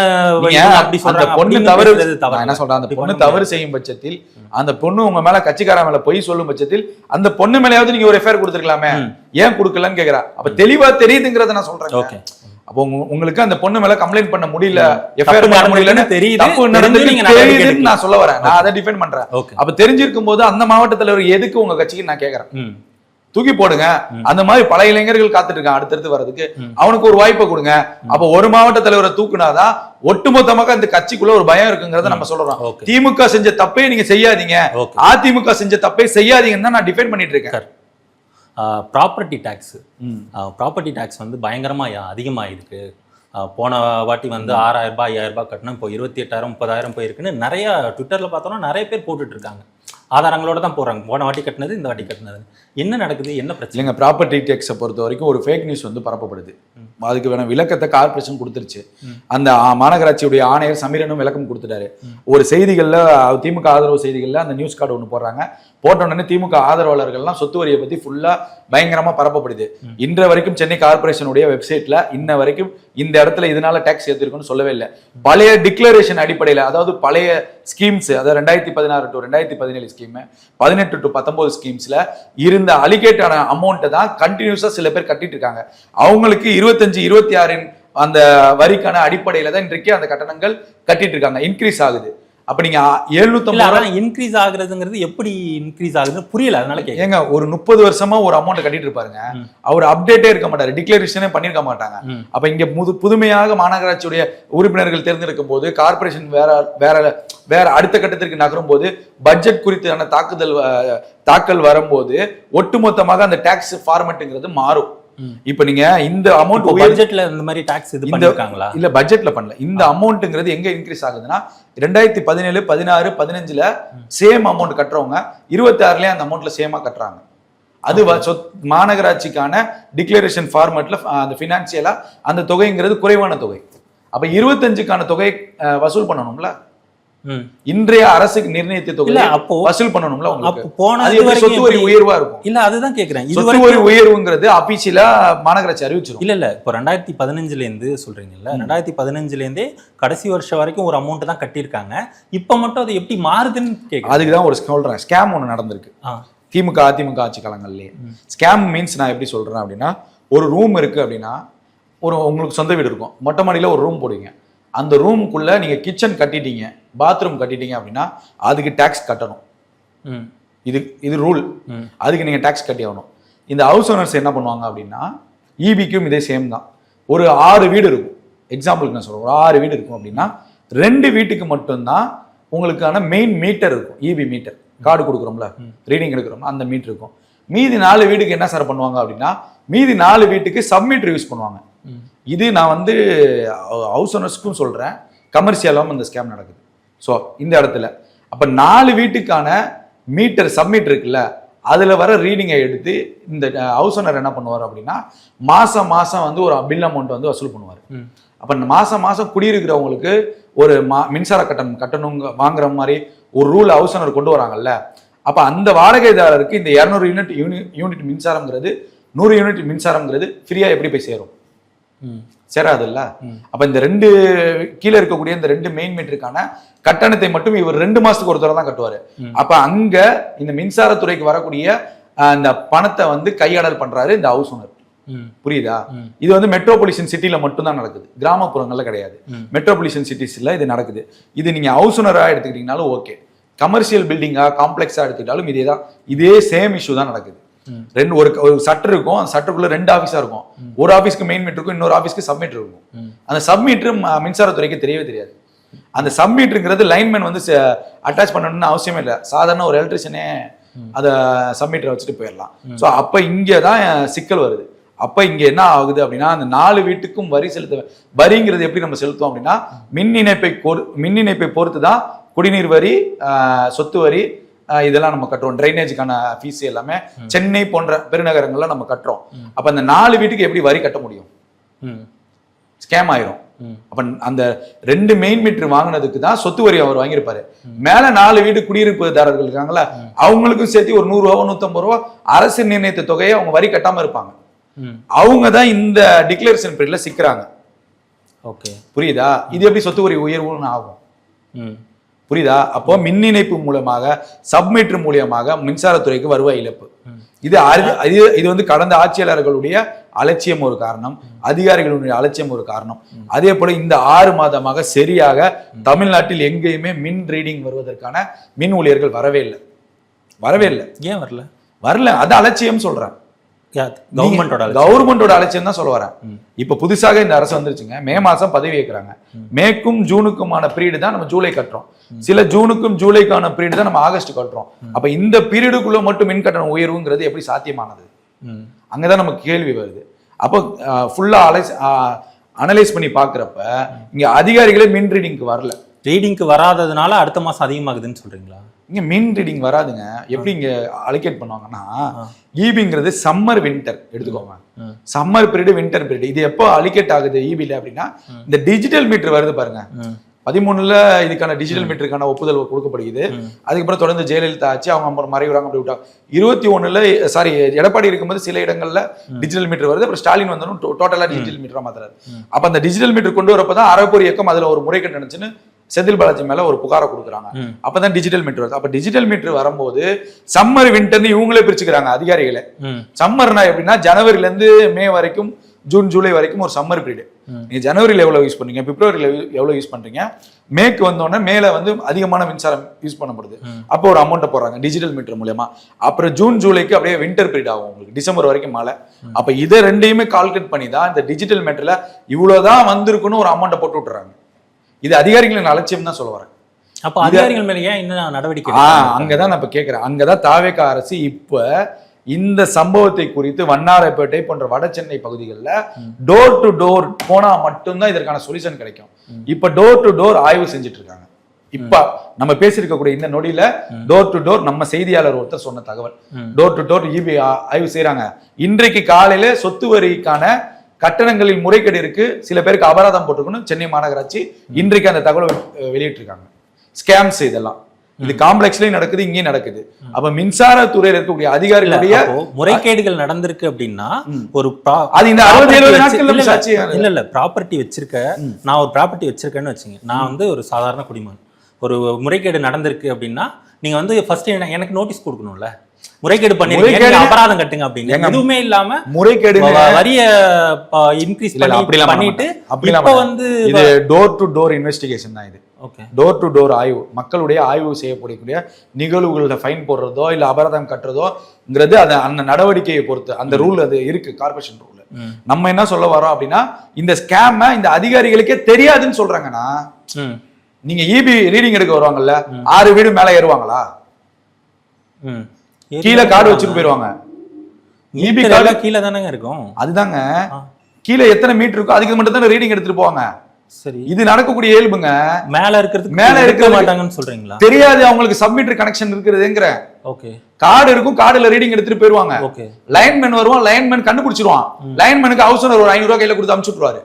அப்படி சொல்றாங்க? பொண்ணு தவறு என்ன சொல்றேன்? அந்த பொண்ணு தவறு செய்யும் பட்சத்தில், அந்த பொண்ணு உங்க மேல கட்சிக்கார மேல பொய் சொல்லும் பட்சத்தில் அந்த பொண்ணு மேலேயாவது நீங்க ஒரு எஃப்ஐஆர் கொடுத்துருக்கலாமே, ஏன் கொடுக்கலன்னு கேக்குறா. அப்ப தெளிவா தெரியுதுங்கிறத நான் சொல்றேன். ஓகே, அப்போ உங்களுக்கு அந்த பொண்ணு மேல கம்ப்ளைண்ட் பண்ண முடியல, எஃப்ஐஆர் பண்ண முடியலன்னு தெரியுதுன்னு நான் சொல்ல வரேன். நான் அதை டிஃபெண்ட் பண்றேன். அப்ப தெரிஞ்சிருக்கும் போது அந்த மாவட்ட தலைவர் எதுக்கு உங்க கட்சிக்கு நான் கேக்குறேன். தூக்கி போடுங்க. அந்த மாதிரி பல இளைஞர்கள் காத்துட்டு இருக்கான் அடுத்தடுத்து வர்றதுக்கு, அவனுக்கு ஒரு வாய்ப்பை கொடுங்க. அப்ப ஒரு மாவட்ட தலைவரை தூக்குனாதான் ஒட்டுமொத்தமாக அந்த கட்சிக்குள்ள ஒரு பயம் இருக்குங்கிறத நம்ம சொல்றோம். திமுக செஞ்ச தப்பே நீங்க செய்யாதீங்க, அதிமுக செஞ்ச தப்பே செய்யாதீங்கன்னு தான் நான் டிஃபெண்ட் பண்ணிட்டு இருக்கேன். ப்ராப்பர்ட்டி டேக்ஸ் வந்து பயங்கரமாக அதிகமாகிருக்கு. போன வாட்டி வந்து 6,000 ரூபாய் 5,000 ரூபாய் கட்டணும், இப்போ 28,000 30,000 போயிருக்குன்னு நிறைய ட்விட்டரில் பார்த்தோன்னா நிறைய பேர் போட்டுட்டு இருக்காங்க. ஆதாரங்களோட தான் போடுறாங்க, போன வாட்டி கட்டினது இந்த வாட்டி கட்டினது. என்ன நடக்குது, என்ன பிரச்சனை? எங்கள் ப்ராப்பர்ட்டி டேக்ஸை பொறுத்த வரைக்கும் ஒரு ஃபேக் நியூஸ் வந்து பரப்பப்படுது. அதுக்கு வேணும் விளக்கத்தை கார்பரேஷன் கொடுத்துருச்சு. அந்த மாநகராட்சியுடைய ஆணையர் சமீரனும் விளக்கம் கொடுத்துட்டாரு. ஒரு செய்திகளில் திமுக ஆதரவு செய்திகளில் அந்த நியூஸ் கார்டு ஒன்று போடுறாங்க. போட்ட உடனே திமுக ஆதரவாளர்கள்லாம் சொத்து வரியை பற்றி ஃபுல்லாக பயங்கரமாக பரப்பப்படுது. இன்ற வரைக்கும் சென்னை கார்பரேஷனுடைய வெப்சைட்டில் இன்ன வரைக்கும் இந்த இடத்துல இதனால டேக்ஸ் ஏற்றிருக்குன்னு சொல்லவே இல்லை. பழைய டிக்ளரேஷன் அடிப்படையில், அதாவது பழைய ஸ்கீம்ஸ், அதாவது 2016 to 2017 ஸ்கீம், 18 to 19 ஸ்கீம்ஸ்ல இருந்த அலிகேட்டான அமௌண்ட்டை தான் கண்டினியூஸா சில பேர் கட்டிட்டு இருக்காங்க. அவங்களுக்கு 25, 26 அந்த வரிக்கான அடிப்படையில தான் இன்றைக்கு அந்த கட்டணங்கள் கட்டிட்டு இருக்காங்க. இன்க்ரீஸ் ஆகுது. அப்ப நீங்க 750 இன்க்ரீஸ் ஆகுறதுங்கிறது எப்படி இன்க்ரீஸ் ஆகுதுன்னு புரியல. அதனால ஏங்க ஒரு 30 வருஷமா ஒரு அமௌண்ட் கட்டிட்டு இருப்பாருங்க, அவர் அப்டேட்டே இருக்க மாட்டாரு, டிக்ளரேஷனே பண்ணிருக்க மாட்டாங்க. அப்ப இங்க புதுமையாக மாநகராட்சியுடைய உறுப்பினர்கள் தேர்ந்தெடுக்கும் போது, கார்பரேஷன் வேற அடுத்த கட்டத்திற்கு நகரும் போது, பட்ஜெட் குறித்தான தாக்கல் வரும்போது ஒட்டுமொத்தமாக அந்த டாக்ஸ் ஃபார்மேட்ங்கிறது மாறும். இப்ப நீங்க இந்த அமௌண்ட் பட்ஜெட்ல இந்த மாதிரி டாக்ஸ் இது பண்ணிருக்காங்களா? இல்ல, பட்ஜெட்ல பண்ணல. இந்த அமௌண்ட்ங்கிறது எங்க இன்க்ரீஸ் ஆகுதுன்னா 2017, 16, 15ல சேம் அமௌண்ட் கட்டுறவங்க 26லயே அந்த அமௌண்ட்ல சேமா கட்டுறாங்க. அது மாநகராட்சிக்கான டிக்ளரேஷன் ஃபார்மேட்ல அந்த பினான்சியலா அந்த தொகைங்கிறது குறைவான தொகை. அப்ப 25க்கான தொகை வசூல் பண்ணணும்ல. இன்றைய அரசுக்கு நிர்ணயித்த தொகை அப்போ வசூல் பண்ணணும்ல உங்களுக்கு. அப்போ போன அது எப்படி சொத்து வரி உயர்வா இருக்கும்? இல்ல அதுதான் கேக்குறேன். சொத்து வரி உயர்வுங்கிறது அபிஷியலா மாநகராட்சி அறிவிச்சிரும். இல்ல இப்போ 2015ல இருந்து சொல்றீங்கல்ல, 2015ல இருந்தே கடைசி வருஷம் வரைக்கும் ஒரு அமௌண்ட் தான் கட்டியிருக்காங்க. இப்ப மட்டும் அது எப்படி மாறுதுன்னு கேக்குறேன். அதுக்குதான் ஒரு சொல்றேன், ஸ்கேம் ஒண்ணு நடந்திருக்கு திமுக அதிமுக ஆட்சி காலங்கள்லயே. ஸ்கேம் மீன்ஸ் நான் எப்படி சொல்றேன் அப்படின்னா, ஒரு ரூம் இருக்கு அப்படின்னா, ஒரு உங்களுக்கு சொந்த வீடு இருக்கும், மொட்டை மாடியில ஒரு ரூம் போடுவீங்க. அந்த ரூமுக்குள்ள நீங்க கிச்சன் கட்டிட்டீங்க, பாத்ரூம் கட்டிட்டீங்க அப்படின்னா அதுக்கு டாக்ஸ் கட்டணும். இது ரூல். அதுக்கு நீங்க டாக்ஸ் கட்டி ஆகணும். இந்த ஹவுஸ் ஓனர்ஸ் என்ன பண்ணுவாங்க அப்படின்னா, ஈபிக்கும் இதே சேம் தான். ஒரு 6 வீடு இருக்கும், எக்ஸாம்பிளுக்கு நான் சொல்றேன், ஒரு 6 வீடு இருக்கும் அப்படின்னா 2 வீட்டுக்கு மட்டும்தான் உங்களுக்கான மெயின் மீட்டர் இருக்கும். ஈபி மீட்டர் கார்டு கொடுக்குறோம்ல, ரீடிங் எடுக்கிறோம், அந்த மீட்டர் இருக்கும். மீதி 4 வீட்டுக்கு என்ன சார் பண்ணுவாங்க அப்படின்னா, மீதி 4 வீட்டுக்கு சப்மீட்டர் யூஸ் பண்ணுவாங்க. இது நான் வந்து ஹவுஸ் ஓனர்ஸ்க்கும் சொல்றேன், கமர்ஷியலாகவும் இந்த ஸ்கேம் நடக்குது. ஸோ இந்த இடத்துல அப்ப 4 வீட்டுக்கான மீட்டர் சப்மீட்டர் இருக்குல்ல, அதுல வர ரீடிங்கை எடுத்து இந்த ஹவுஸ் ஓனர் என்ன பண்ணுவார் அப்படின்னா, மாசம் வந்து ஒரு பில் அமௌண்ட் வந்து வசூல் பண்ணுவார். அப்ப மாசம் குடியிருக்கிறவங்களுக்கு ஒரு மின்சார கட்டணம் வாங்குற மாதிரி ஒரு ரூல் ஹவுஸ் ஓனர் கொண்டு வராங்கல்ல. அப்ப அந்த வாடகைதாரருக்கு இந்த 200 யூனிட் மின்சாரம்ங்கிறது 100 யூனிட் மின்சாரம்ங்கிறது ஃப்ரீயா எப்படி போய் சேரும்? சேராது இல்ல. அப்ப இந்த 2 கீழே இருக்கக்கூடிய இந்த 2 மெயின் மீட்டருக்கான கட்டணத்தை மட்டும் இவர் 2 மாசத்துக்கு ஒரு தடவை தான் கட்டுவாரு. அப்ப அங்க இந்த மின்சாரத்துறைக்கு வரக்கூடிய அந்த பணத்தை வந்து கையாடல் பண்றாரு இந்த ஹவுஸ் ஓனர். புரியுதா? இது வந்து மெட்ரோபாலிட்டன் சிட்டில மட்டும் தான் நடக்குது, கிராமப்புறங்கள்ல கிடையாது. மெட்ரோபாலிட்டன் சிட்டிஸ்ல இது நடக்குது. இது நீங்க ஹவுஸ் ஓனரா எடுத்துக்கிட்டீங்கனாலும் ஓகே, கமர்ஷியல் பில்டிங்கா காம்ப்ளெக்ஸா எடுத்துக்கிட்டாலும் இதே சேம் இஷ்யூ தான் நடக்குது. ஒரு சட்டர் இருக்கும், அந்த சட்டருக்குள்ள 2 ஆபீஸா இருக்கும். ஒரு ஆபீஸ்க்கு மெயின் மீட்டர் இருக்கும், இன்னொரு ஆபீஸ்க்கு சப்மீட்டர் இருக்கும். அந்த சப்மீட்டர் மின்சாரத்துறைக்கு தெரியவே தெரியாது. அந்த சப்மீட்டருங்கிறது லைன்மேன் வந்து அட்டாச் பண்ணணும்னு அவசியமே இல்லை, சாதாரண ஒரு எலக்ட்ரிஷியனே அதை சப்மீட்டரை வச்சுட்டு போயிடலாம். ஸோ அப்ப இங்கதான் சிக்கல் வருது. அப்ப இங்க என்ன ஆகுது அப்படின்னா, அந்த 4 வீட்டுக்கும் வரி வரிங்கிறது எப்படி நம்ம செலுத்துவோம் அப்படின்னா, மின் இணைப்பை பொறுத்து தான் குடிநீர் வரி, சொத்து வரி, இதெல்லாம் நம்ம கட்டுறோம். ட்ரைனேஜுக்கான ஃபீஸ் எல்லாமே சென்னை போன்ற பெருநகரங்கள்ல நம்ம கட்டுறோம். அப்ப அந்த 4 வீட்டுக்கு எப்படி வரி கட்ட முடியும்? ஸ்கேம் ஆயிரும். அப்ப அந்த 2 மெயின் மீட்டர் வாங்கினதுக்கு தான் சொத்து வரி அவர் வாங்கியிருப்பாரு. மேல 4 வீடு குடியிருப்புதாரர்கள் இருக்காங்களா, அவங்களுக்கும் சேர்த்து ஒரு 100 ரூபா 150 ரூபா அரசு நிர்ணயித்த தொகையை அவங்க வரி கட்டாம இருப்பாங்க. அவங்க தான் இந்த டிக்ளரேஷன் பீரியட்ல சிக்கிறாங்க. ஓகே, புரியுதா? இது எப்படி சொத்து வரி உயர்வுன்னு ஆகும்? புரியுதா? அப்போ மின் இணைப்பு மூலமாக, சப்மீட்டர் மூலியமாக மின்சாரத்துறைக்கு வருவாய் இழப்பு. இது வந்து கடந்த ஆட்சியாளர்களுடைய அலட்சியம் ஒரு காரணம், அதிகாரிகளுடைய அலட்சியம் ஒரு காரணம். அதே போல இந்த 6 மாதமாக சரியாக தமிழ்நாட்டில் எங்கேயுமே மின் ரீடிங் வருவதற்கான மின் ஊழியர்கள் வரவே இல்லை. ஏன் வரல? அது அலட்சியம் சொல்றேன். கவர்மெண்டோட அலட்சியம் தான் சொல்ல வரேன். இப்ப புதுசாக இந்த அரசு வந்துருச்சுங்க, மே மாசம் பதவி ஏற்கிறாங்க. மேக்கும் ஜூனுக்குமான பீரியட் தான் நம்ம ஜூலை கட்டுறோம், சில ஜூனுக்கும் ஜூலைக்கான பீரியட் தான் நம்ம ஆகஸ்ட் கட்டுறோம். அப்ப இந்த பீரியடுக்குள்ள மட்டும் மின் கட்டணம் உயர்வுங்கிறது எப்படி சாத்தியமானது? அங்கதான் நமக்கு கேள்வி வருது. அப்போ ஃபுல்லா அனலைஸ் பண்ணி பாக்குறப்ப இங்க அதிகாரிகளே மின் ரீடிங்க்கு வரல. ரீடிங்க்கு வராததுனால அடுத்த மாசம் அதிகமாகுதுன்னு சொல்றீங்களா? இங்க மின் ரீடிங் வராதுங்க. எப்படி இங்க அலோகேட் பண்ணுவாங்கன்னா, ஈபிங்கிறது சம்மர் வின்டர் எடுத்துக்கோங்க, சம்மர் பீரியட் வின்டர் பீரியட். இது எப்போ அலோகேட் ஆகுது ஈபில அப்படின்னா, இந்த டிஜிட்டல் மீட்டர் வருது பாருங்க, 13ல இதுக்கான டிஜிட்டல் மீட்டருக்கான ஒப்புதல் கொடுக்கப்படுகிறது. அதுக்கப்புறம் தொடர்ந்து ஜெயலலிதா ஆச்சு, அவங்க மறைவுறாங்க, அப்படி விட்டாங்க. 21ல எடப்பாடி இருக்கும்போது சில இடங்கள்ல டிஜிட்டல் மீட்டர் வருது. அப்புறம் ஸ்டாலின் வந்தாலும் டோட்டலா டிஜிட்டல் மீட்டரா மாத்துறாரு. அப்ப அந்த டிஜிட்டல் மீட்டர் கொண்டு வரப்பதான் அறப்போர் இயக்கம் அதுல ஒரு முறைகேடு நினைச்சுன்னு செந்தில் பாலாஜி மேல ஒரு புகாரை கொடுக்குறாங்க. அப்பதான் டிஜிட்டல் மீட்டர் வருது. அப்ப டிஜிட்டல் மீட்டர் வரும்போது சம்மர் வின்டர்னு இவங்களே பிரிச்சுக்கிறாங்க அதிகாரிகளே. சம்மர்னா எப்படின்னா, ஜனவரில இருந்து மே வரைக்கும், ஜூன் ஜூலை வரைக்கும் ஒரு சம்மர் பீரியட். நீங்க ஜனவரியில எவ்வளவு யூஸ் பண்றீங்க, பிப்ரவரியில எவ்வளவு யூஸ் பண்றீங்க, மேக்கு வந்தோடனே மேல வந்து அதிகமான மின்சாரம் யூஸ் பண்ணப்படுது, அப்போ ஒரு அமௌண்ட்டை போடுறாங்க டிஜிட்டல் மீட்டர் மூலமா. அப்புறம் ஜூன் ஜூலைக்கு அப்படியே வின்டர் பீரியட் ஆகும், உங்களுக்கு டிசம்பர் வரைக்கும் மழை. அப்ப இதை ரெண்டையுமே கால்குலேட் பண்ணி தான் இந்த டிஜிட்டல் மீட்டர்ல இவ்வளவுதான் வந்திருக்குன்னு ஒரு அமௌண்ட்டை போட்டு விட்டுறாங்க. இது அதிகாரிகளின் அலட்சியம் தான் சொல்ல வரேன். அப்ப அதிகாரிகள் மேல ஏன் என்ன நடவடிக்கை? அங்கதான் நான் இப்ப கேட்கிறேன். அங்கதான் தாவேகா அரசு இப்ப இந்த சம்பவத்தை குறித்து வண்ணாரப்பேட்டை போன்ற வட சென்னை பகுதிகளில் டோர் டு டோர் போனா மட்டும்தான் இதற்கான சொல்யூஷன் கிடைக்கும். இப்ப டோர் டு டோர் ஆய்வு செஞ்சுட்டு இருக்காங்க. இப்ப நம்ம பேசியிருக்கக்கூடிய இந்த நொடியில டோர் டு டோர் நம்ம செய்தியாளர் ஒருத்தர் சொன்ன தகவல், டோர் டு டோர் இபி ஆய்வு செய்யறாங்க. இன்றைக்கு காலையில சொத்து வரிக்கான கட்டணங்களில் முறைகேடு இருக்கு, சில பேருக்கு அபராதம் போட்டிருக்கணும் சென்னை மாநகராட்சி இன்றைக்கு அந்த தகவலை வெளியிட்டிருக்காங்க. ஸ்கேம்ஸ் இதெல்லாம். இது காம்ப்ளெக்ஸ்லயும் நடக்குது, இங்கேயும் நடக்குது. அப்ப மின்சாரத்துறையில இருக்கக்கூடிய அதிகாரிகளுடைய முறைகேடுகள் நடந்திருக்கு அப்படின்னா ஒரு அது இந்த 60-70 நாட்கள் சாட்சி இல்ல ப்ராப்பர்ட்டி வச்சிருக்க, நான் ஒரு ப்ராப்பர்ட்டி வச்சிருக்கேன்னு வச்சுங்க, நான் வந்து ஒரு சாதாரண குடிமகன், ஒரு முறைகேடு நடந்திருக்கு அப்படின்னா நீங்க வந்து ஃபர்ஸ்ட் எனக்கு நோட்டீஸ் கொடுக்கணும்ல, முறைகேடு பண்ணிருக்கீங்க அபராதம் கட்டுங்க அப்படின்னு. எதுவுமே இல்லாம முறைகேடு வரிய இன்க்ரீஸ் பண்ணிட்டு இப்ப வந்து இது டோர் டு டோர் இன்வெஸ்டிகேஷன் தான். இது டோர் டு டோர் ஆய்வு, மக்களுடைய ஆய்வு செய்யப்படக்கூடிய நிகழ்வுகள ஃபைன் போடுறதோ இல்ல அபராதம் கட்டுறதோங்கிறது அது அந்த நடவடிக்கையை பொறுத்து அந்த ரூல் அது இருக்கு, கார்பரேஷன் ரூல். நம்ம என்ன சொல்ல வரோம் அப்படின்னா, இந்த ஸ்கேம் இந்த அதிகாரிகளுக்கே தெரியாதுன்னு சொல்றாங்கன்னா, நீங்க இபி ரீடிங் எடுக்க வருவாங்கல்ல, 6 வீடு மேல ஏறுவாங்களா? கீழே கார்டு வச்சுட்டு போயிருவாங்க. இபி கார்டு கீழே தானங்க இருக்கும். அதுதாங்க, கீழே எத்தனை மீட்டர் இருக்கோ அதுக்கு மட்டும் தான் ரீடிங் எடுத்துட்டு போவாங்க. சரி, இது நடக்கக்கூடிய இயல்புங்க. மேல இருக்க மாட்டாங்கன்னு சொல்றீங்களா? தெரியாது அவங்களுக்கு சப்மீட்டர் கனெக்ஷன் இருக்குதுங்கிற. ஓகே, கார்டு இருக்கும், கார்டுல ரீடிங் எடுத்துட்டு போயிருவாங்க. ஓகே, லைன்மேன் வருவான், லைன்மேன் கண்டுபிடிச்சிருவான். லைன்மேனுக்கு ஹவுஸ் ஓனர் ஒரு 500 ரூபாய் கையில கொடுத்து அனுப்பிச்சுட்டுருவாரு.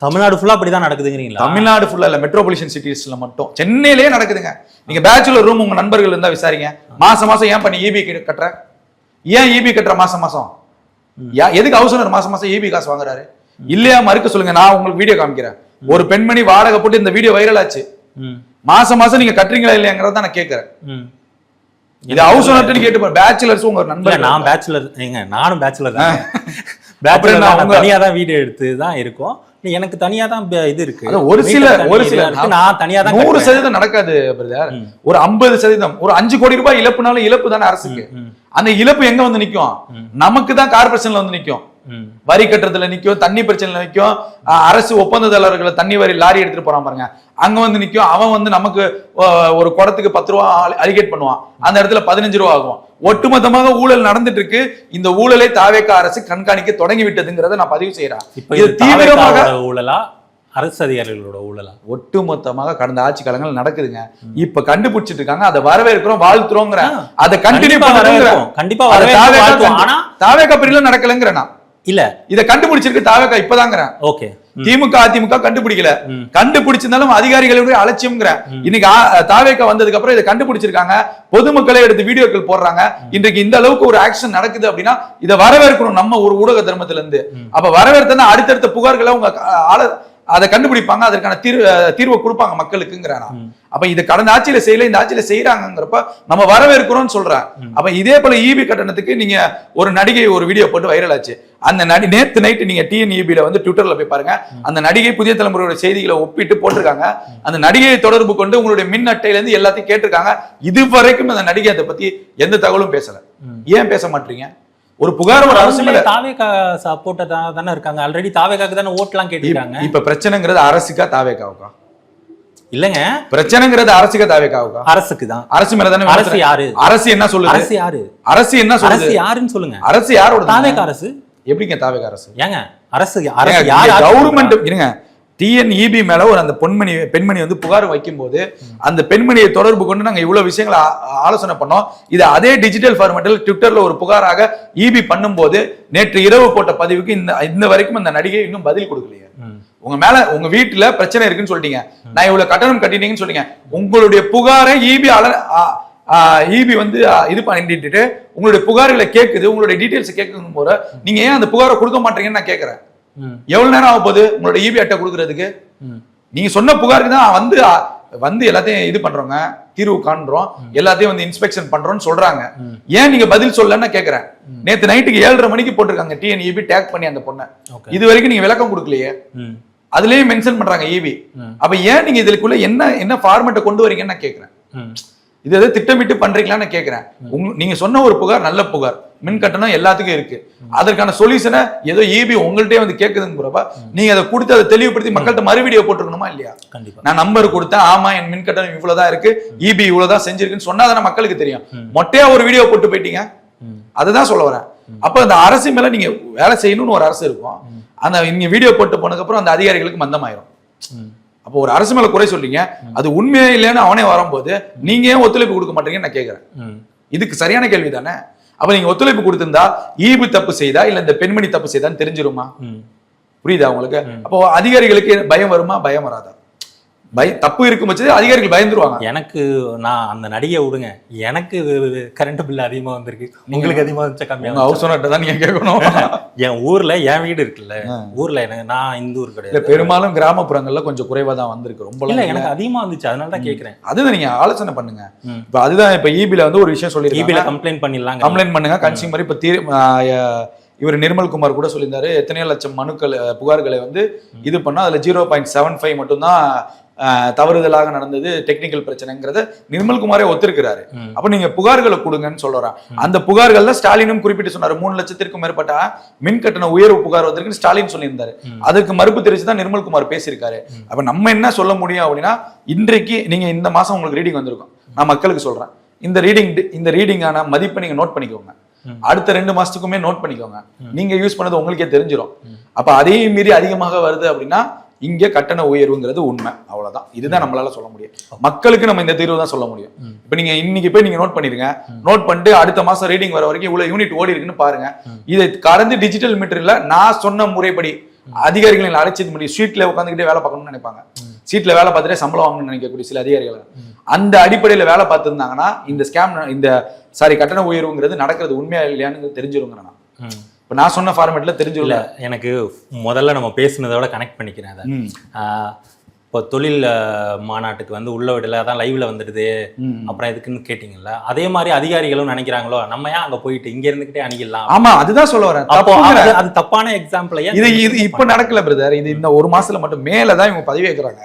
தமிழ்நாடு ஃபுல்லா அப்படிதான் நடக்குதுங்கிறீங்களா? தமிழ்நாடு ஃபுல்லா இல்ல, மெட்ரோபாலிட்டன் சிட்டிஸ்ல மட்டும். சென்னையிலேயே நடக்குதுங்க. நீங்க பேச்சுலர் ரூம் உங்க நண்பர்கள் இருந்தா விசாரிங்க. மாசம் மாசம் ஏன் பண்ணி இபி கட்டுற, ஏன் இபி கட்டுற மாசம் மாசம், எதுக்கு ஹவுஸ் ஓனர் மாசம் மாசம் இபி காசு வாங்குறாரு? இல்லையா மறுக்க சொல்லுங்க, நான் உங்களுக்கு வீடியோ காமிக்கிறேன். ஒரு பெண்மணி வாடகை போட்டு இந்த வீடியோ வைரல் ஆச்சு. மாசம் மாசம் நீங்க கட்டுறீங்களா இல்லையாங்கிறத நான் கேட்கிறேன். இது ஹவுஸ் ஓனர் கேட்டு பேச்சுலர்ஸ் உங்க நண்பர். நான் பேச்சுலர், நானும் பேச்சுலர் தான். பேச்சுலர் தனியா தான் வீடியோ எடுத்து தான் இருக்கும். எனக்கு தனியா தான் இது இருக்கு. ஒரு சில நான் தனியா தான் 100% நடக்காது பிரதர். ஒரு 50%, ஒரு 5 கோடி ரூபாய் இழப்புனாலும் இழப்பு தானே அரசுக்கு. அந்த இழப்பு எங்க வந்து நிக்கும்? நமக்கு தான் கார்பரேஷன்ல வந்து நிக்கும். வரி கட்டுறதுல நிக்கும், தண்ணி பிரச்சனைல நிக்கும். அரசு ஒப்பந்ததாரர்களை தண்ணி வரி லாரி எடுத்துட்டு போறான் பாருங்க, அங்க வந்து நிக்கும். அவன் வந்து நமக்கு ஒரு குடத்துக்கு 10 ரூபா அலிகேட் பண்ணுவான், அந்த இடத்துல 15 ரூபா ஆகும். ஒட்டுமொத்தமாக ஊழல் நடந்துட்டு இருக்கு. இந்த ஊழலை தாவேகா அரசு கண்காணிக்க தொடங்கி விட்டதுங்கிறத நான் பதிவு செய்யறேன். இது தீவிரமாக ஊழலா, அரசு அதிகாரிகளோட ஊழலா? ஒட்டுமொத்தமாக கடந்த ஆட்சி காலங்கள் நடக்குதுங்க. இப்ப கண்டுபிடிச்சிட்டு இருக்காங்க, அதை வரவேற்கிறோம், வாழ்த்துறோங்கிற, அதை கண்டினியூ பண்ணுறோம். கண்டிப்பா தாவேகா பிரிவுல நடக்கலங்கிற நான் இல்ல, இத கண்டுபிடிச்சிருக்கு தாவேகா இப்பதாங்கிறேன். ஓகே, திமுக அதிமுக கண்டுபிடிக்கல, கண்டுபிடிச்சிருந்தாலும் அதிகாரிகளுடைய அலட்சியம்ங்கிற. இன்னைக்கு தாவேகா வந்ததுக்கு அப்புறம் இதை கண்டுபிடிச்சிருக்காங்க, பொதுமக்களே எடுத்து வீடியோக்கள் போடுறாங்க. இன்றைக்கு இந்த அளவுக்கு ஒரு ஆக்ஷன் நடக்குது அப்படின்னா இதை வரவேற்கணும் நம்ம ஒரு ஊடக தர்மத்துல இருந்து. அப்ப வரவேற்கனா அடுத்தடுத்த புகார்களை உங்க அதை கண்டுபிடிப்பாங்க, அதற்கான தீர்வை கொடுப்பாங்க மக்களுக்குங்கிறானா. அப்ப இது கடந்த ஆட்சியில செய்யல, இந்த ஆட்சியில செய்யறாங்கிறப்ப நம்ம வரவேற்கிறோம்னு சொல்றேன். அப்ப இதே போல இபி கட்டணத்துக்கு நீங்க ஒரு நடிகை ஒரு வீடியோ போட்டு வைரல் ஆச்சு. அந்த நேத்து நைட்டு நீங்க டிஎன்இபில வந்து ட்விட்டர்ல போய் பாருங்க, அந்த நடிகை புதிய தலைமுறையோட செய்திகளை ஒப்பிட்டு போட்டிருக்காங்க. அந்த நடிகையை தொடர்பு கொண்டு உங்களுடைய மின் அட்டையில இருந்து எல்லாத்தையும் கேட்டிருக்காங்க. இதுவரைக்கும் அந்த நடிகை அதை பத்தி எந்த தகவலும் பேசல. ஏன் பேச மாட்டீங்க? ஒரு புகார் ஒரு அரசு மேல தாவேகா சப்போர்ட்டா தானே இருக்காங்க. ஆல்ரெடி தாவேகாக்கு தானே ஓட்லாம் கேட்டிருக்காங்க. இப்ப பிரச்சனைங்கிறது அரசுக்கா தாவேகாவுக்கா? இல்லங்க, பிரச்சனைங்கிறது அரசுக்கா தாவேகாவுக்கா? அரசுக்கு தான். அரசு மேல தானே. அரசு யாரு? அரசு என்ன சொல்லுது? அரசு யாரு? அரசு என்ன சொல்லுது? அரசு யாருன்னு சொல்லுங்க. அரசு யாரோட? தாவேகா அரசு. எப்படிங்க தாவேகா அரசு? ஏங்க அரசு யாரு? கவர்மெண்ட் இருங்க. டிஎன்இபி மேல ஒரு அந்த பெண்மணி வந்து புகார் வைக்கும் போது அந்த பெண்மணியை தொடர்பு கொண்டு நாங்க இவ்வளவு விஷயங்களை ஆலோசனை பண்ணோம். இது அதே டிஜிட்டல் ஃபார்மேட்டில் ட்விட்டர்ல ஒரு புகாராக இபி பண்ணும்போது நேற்று இரவு போட்ட பதிவுக்கு இந்த வரைக்கும் அந்த நடிகை இன்னும் பதில் கொடுக்கலையே. உங்க மேல உங்க வீட்டுல பிரச்சனை இருக்குன்னு சொல்லிட்டீங்க, நான் இவ்வளவு கட்டணம் கட்டிட்டீங்கன்னு சொல்றீங்க. உங்களுடைய புகாரை இபி வந்து இது பண்ணிட்டு உங்களுடைய புகார்களை கேட்குது, உங்களுடைய டீடைல்ஸ் கேட்கும் போது நீங்க ஏன் அந்த புகாரை கொடுக்க மாட்டீங்கன்னு நான் கேட்கிறேன். எவ்வளவு நேரம் ஆக போகுது உங்களோட இபி அட்டை கொடுக்கறதுக்கு? நீங்க சொன்ன புகாருக்கு தான் வந்து எல்லாத்தையும் இது பண்றோங்க, தீர்வு காண்றோம், எல்லாத்தையும் வந்து இன்ஸ்பெக்ஷன் பண்றோம்னு சொல்றாங்க. ஏன் நீங்க பதில் சொல்லலன்னு கேக்குறேன். நேத்து நைட்டுக்கு 7:30 மணிக்கு போட்டிருக்காங்க டிஎன்இபி டேக் பண்ணி அந்த பொண்ணை. இது வரைக்கும் நீங்க விளக்கம் கொடுக்கலையே. அதுலயே மென்ஷன் பண்றாங்க இபி. அப்ப ஏன் நீங்க இதுக்குள்ள என்ன ஃபார்மேட்டை கொண்டு வரீங்கன்னு நான் கேக்குறேன். இது எதாவது திட்டமிட்டு பண்றீங்களான்னு கேட்கிறேன். நீங்க சொன்ன ஒரு புகார் நல்ல புகார், மின் கட்டணம் எல்லாத்துக்கும் இருக்கு, அதற்கான சொல்யூஷனை ஏதோ இபி உங்கள்கிட்டயே வந்து கேட்குதுங்கிறப்ப நீங்க அதை கொடுத்து அதை தெளிவுபடுத்தி மக்கள்கிட்ட மறு வீடியோ போட்டுருக்கணுமா இல்லையா? நான் நம்பர் கொடுத்தேன், ஆமா என் மின் கட்டணம் இவ்வளவுதான் இருக்கு, இபி இவ்வளவுதான் செஞ்சிருக்குன்னு சொன்னாதானே மக்களுக்கு தெரியும். மொட்டையா ஒரு வீடியோ போட்டு போயிட்டீங்க, அதுதான் சொல்ல வரேன். அப்ப அந்த அரசு மேல நீங்க வேலை செய்யணும்னு ஒரு அரசு இருக்கும், அந்த நீங்க வீடியோ போட்டு போனதுக்கு அப்புறம் அந்த அதிகாரிகளுக்கு மந்தமாயிரும். அப்போ ஒரு அரசு மேல குறை சொல்றீங்க, அது உண்மையே இல்லைன்னு அவனே வரும்போது நீங்க ஏன் ஒத்துழைப்பு கொடுக்க மாட்டீங்கன்னு நான் கேட்கிறேன். இதுக்கு சரியான கேள்வி தானே. அப்ப நீங்க ஒத்துழைப்பு கொடுத்திருந்தா ஈபி தப்பு செய்தா இல்ல இந்த பெண்மணி தப்பு செய்தான்னு தெரிஞ்சிருமா? புரியுதா உங்களுக்கு? அப்போ அதிகாரிகளுக்கு பயம் வருமா, பயம் வராதா? தப்பு இருக்கும் பட்சத்தில் அதிகாரிகள் பயந்துருவாங்க. எனக்கு நான் அந்த நடிகை விடுங்க, எனக்கு கரண்ட் பில் அதிகமா வந்திருக்கு, உங்களுக்கு அதிகமா வந்துச்சா கம்மியா? ஹவுஸ் ஓனர்ட்ட தான் நீங்க கேட்கணும். என் ஊர்ல என் வீடு இருக்குல்ல, ஊர்ல எனக்கு நான் இந்த ஊர் கிடையாது, பெரும்பாலும் கிராமப்புறங்கள்ல கொஞ்சம் குறைவா தான் வந்திருக்கு. ரொம்ப இல்ல எனக்கு அதிகமா வந்துச்சு, அதனால தான் கேக்குறேன். அதுதான் நீங்க ஆலோசனை பண்ணுங்க. இப்ப அதுதான் இப்ப ஈபில வந்து ஒரு விஷயம் சொல்லி ஈபில கம்ப்ளைண்ட் பண்ணிடலாம், கம்ப்ளைண்ட் பண்ணுங்க. கன்சியூமர் இப்ப இவர் நிர்மல்குமார் கூட சொல்லியிருந்தாரு, எத்தனையோ லட்சம் மனுக்கள் புகார்களை வந்து இது பண்ணா அதுல 0.75 மட்டும்தான் தவறுதலாக நடந்தது, டெக்னிக்கல் பிரச்சனைங்கிறத நிர்மல்குமாரே ஒத்துருக்கிறாரு. அப்ப நீங்க புகார்களை கொடுங்கன்னு சொல்றான். அந்த புகார்கள்ல ஸ்டாலினும் குறிப்பிட்டு சொன்னாரு, 3 லட்சத்திற்கும் மேற்பட்ட மின் கட்டண உயர்வு புகார் வந்திருக்குன்னு ஸ்டாலின் சொல்லியிருந்தாரு. அதற்கு மறுப்பு தெரிவிச்சுதான் நிர்மல்குமார் பேசியிருக்காரு. அப்ப நம்ம என்ன சொல்ல முடியும் அப்படின்னா, இன்றைக்கு நீங்க இந்த மாசம் உங்களுக்கு ரீடிங் வந்திருக்கும், நான் மக்களுக்கு சொல்றேன், இந்த ரீடிங்கான மதிப்பை நீங்க நோட் பண்ணிக்கோங்க, அடுத்த 2 மாசத்துக்குமே நோட் பண்ணிக்கோங்க, நீங்க யூஸ் பண்ணது உங்களுக்கே தெரிஞ்சிடும். அப்ப அதே மீறி அதிகமாக வருது அப்படின்னா இங்க கட்டண உயர்வுங்கிறது உண்மை, அவ்வளவுதான். இதுதான் நம்மளால சொல்ல முடியும். மக்களுக்கு நம்ம இந்த தீர்வு தான் சொல்ல முடியும். இப்ப நீங்க இன்னைக்கு போய் நீங்க நோட் பண்ணிருங்க, நோட் பண்ணிட்டு அடுத்த மாசம் ரீடிங் வர வரைக்கும் இவ்வளவு யூனிட் ஓடி இருக்குன்னு பாருங்க. இதை கடந்து டிஜிட்டல் மீட்டர்ல நான் சொன்ன முறைப்படி அதிகாரிகளின் அழைச்சது முடியும், சீட்ல உட்காந்துக்கிட்டே வேலை பார்க்கணும்னு நினைப்பாங்க, சீட்ல வேலை பார்த்துட்டே சம்பளம் வாங்கணும்னு நினைக்கக்கூடிய சில அதிகாரிகள் அந்த அடிப்படையில வேலை பார்த்துருந்தாங்கன்னா இந்த கட்டண உயர்வுங்கிறது நடக்கிறது உண்மையா இல்லையான்னு தெரிஞ்சிருங்க. இப்போ நான் சொன்ன ஃபார்மேட்ல தெரிஞ்சுள்ள எனக்கு முதல்ல நம்ம பேசுனதோட கனெக்ட் பண்ணிக்கிறேன் அதை. இப்போ தொழில் மாநாட்டுக்கு வந்து உள்ள விடல, அதான் லைவ்ல வந்துடுது, அப்புறம் எதுக்குன்னு கேட்டீங்கல்ல, அதே மாதிரி அதிகாரிகளும் நினைக்கிறாங்களோ நம்ம ஏன் அங்க போயிட்டு இங்க இருந்துகிட்டே அணிக்கலாம். ஆமா, அதுதான் சொல்ல வரேன். அது தப்பான எக்ஸாம்பிள். இது இப்ப நடக்கல பிரதர், இது இந்த ஒரு மாசத்துல மட்டும் மேலதான் இவங்க பதிவு வைக்கிறாங்க.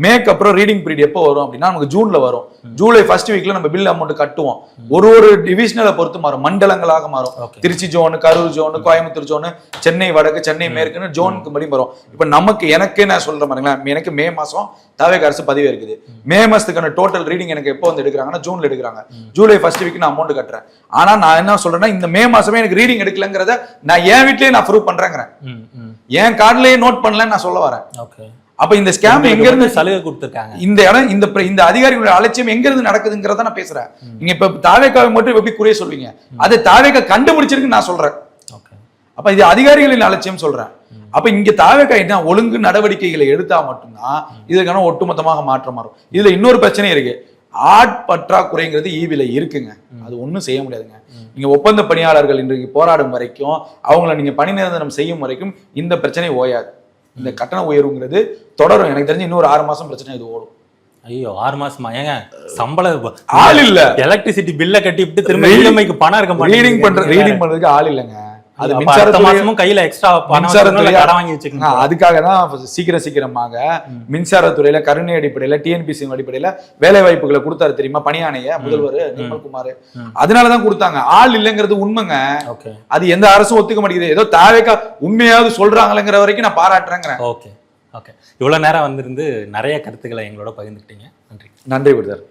மேக்கு அப்புறம் ரீடிங் பீரியட் எப்போ வரும் அப்படின்னா நமக்கு ஜூன்ல வரும். ஜூலை ஃபர்ஸ்ட் வீக்ல நம்ம பில் அமௌண்ட் கட்டுவோம். ஒரு டிவிஷனலை பொறுத்து மாறும், மண்டலங்களாக மாறும். Trichy zone, Karur zone, Coimbatore zone, Chennai வடக்கு, சென்னை மேற்குன்னு ஜோனுக்கு படி வரும். இப்ப எனக்கு நான் சொல்றேன் பாருங்களேன், எனக்கு மே மாசம் தாவேக அரசு பதிவு இருக்குது. மே மாசத்துக்கான டோட்டல் ரீடிங் எனக்கு எப்போ வந்து எடுக்கிறாங்கன்னா ஜூன்ல எடுக்கிறாங்க. ஜூலை ஃபர்ஸ்ட் வீக் நான் அமௌண்ட் கட்டுறேன். ஆனா நான் என்ன சொல்றேன்னா, இந்த மே மாசமே எனக்கு ரீடிங் எடுக்கலங்கிறத நான் என் வீட்லயே நான் ப்ரூவ் பண்றேங்கிறேன், என் கார்டுலயே நோட் பண்ணலன்னு நான் சொல்ல வரேன். அப்ப இந்த ஸ்கேம் எங்க இருந்து சலுகை கொடுத்திருக்காங்க, இந்த இடம் இந்த அதிகாரிகளுடைய அலட்சியம் எங்க இருந்து நடக்குதுங்கிறத நான் பேசுறேன். நீங்க இப்ப தாவேகாவை மட்டும் எப்படி குறைய சொல்வீங்க, அதை தாவேகா கண்டுபிடிச்சிருக்குன்னு நான் சொல்றேன். அப்ப இது அதிகாரிகளின் அலட்சியம் சொல்றேன். அப்ப இங்க தாவேகா என்ன ஒழுங்கு நடவடிக்கைகளை எடுத்தா மட்டும்தான் இதுக்கான ஒட்டுமொத்தமாக மாற்றம் மாறும். இதுல இன்னொரு பிரச்சனை இருக்கு, ஆட்பற்றாக்குறைங்கிறது ஈவில இருக்குங்க, அது ஒண்ணும் செய்ய முடியாதுங்க. நீங்க ஒப்பந்த பணியாளர்கள் இன்றைக்கு போராடும் வரைக்கும், அவங்களை நீங்க பணி நிரந்தரம் செய்யும் வரைக்கும் இந்த பிரச்சனை ஓயாது. இந்த கட்டண உயர்வுங்கிறது தொடரும். எனக்கு தெரிஞ்சு இன்னொரு 6 மாசம் பிரச்சனை இது ஓடும். ஐயோ 6 மாசமா? ஏங்க சம்பளம் ஆள் இல்ல, எலக்ட்ரிசிட்டி பில்ல கட்டிவிட்டு திரும்ப இஎம்ஐக்கு பணம் இருக்க ரீடிங் பண்றதுக்கு ஆள் இல்லைங்க. அது மின்சார மாசமும் கையில எக்ஸ்ட்ரா மின்சாரத்துறை கடன் வாங்கி வச்சுக்கோங்க. அதுக்காக தான் சீக்கிரமாக மின்சாரத்துறையில கருணை அடிப்படையில டிஎன்பிசி அடிப்படையில வேலை வாய்ப்புகளை கொடுத்தாரு தெரியுமா, பணியாணைய முதல்வர் நிர்மல்குமார். அதனாலதான் கொடுத்தாங்க. ஆள் இல்லைங்கிறது உண்மைங்க, அது எந்த அரசும் ஒத்துக்க மாட்டேங்குது. ஏதோ தாவேகா உண்மையாவது சொல்றாங்களேங்கிற வரைக்கும் நான் பாராட்டுறேங்கிறேன். ஓகே, இவ்வளவு நேரம் வந்திருந்து நிறைய கருத்துக்களை எங்களோட பகிர்ந்துக்கிட்டீங்க. நன்றி. நன்றி பிரதர்.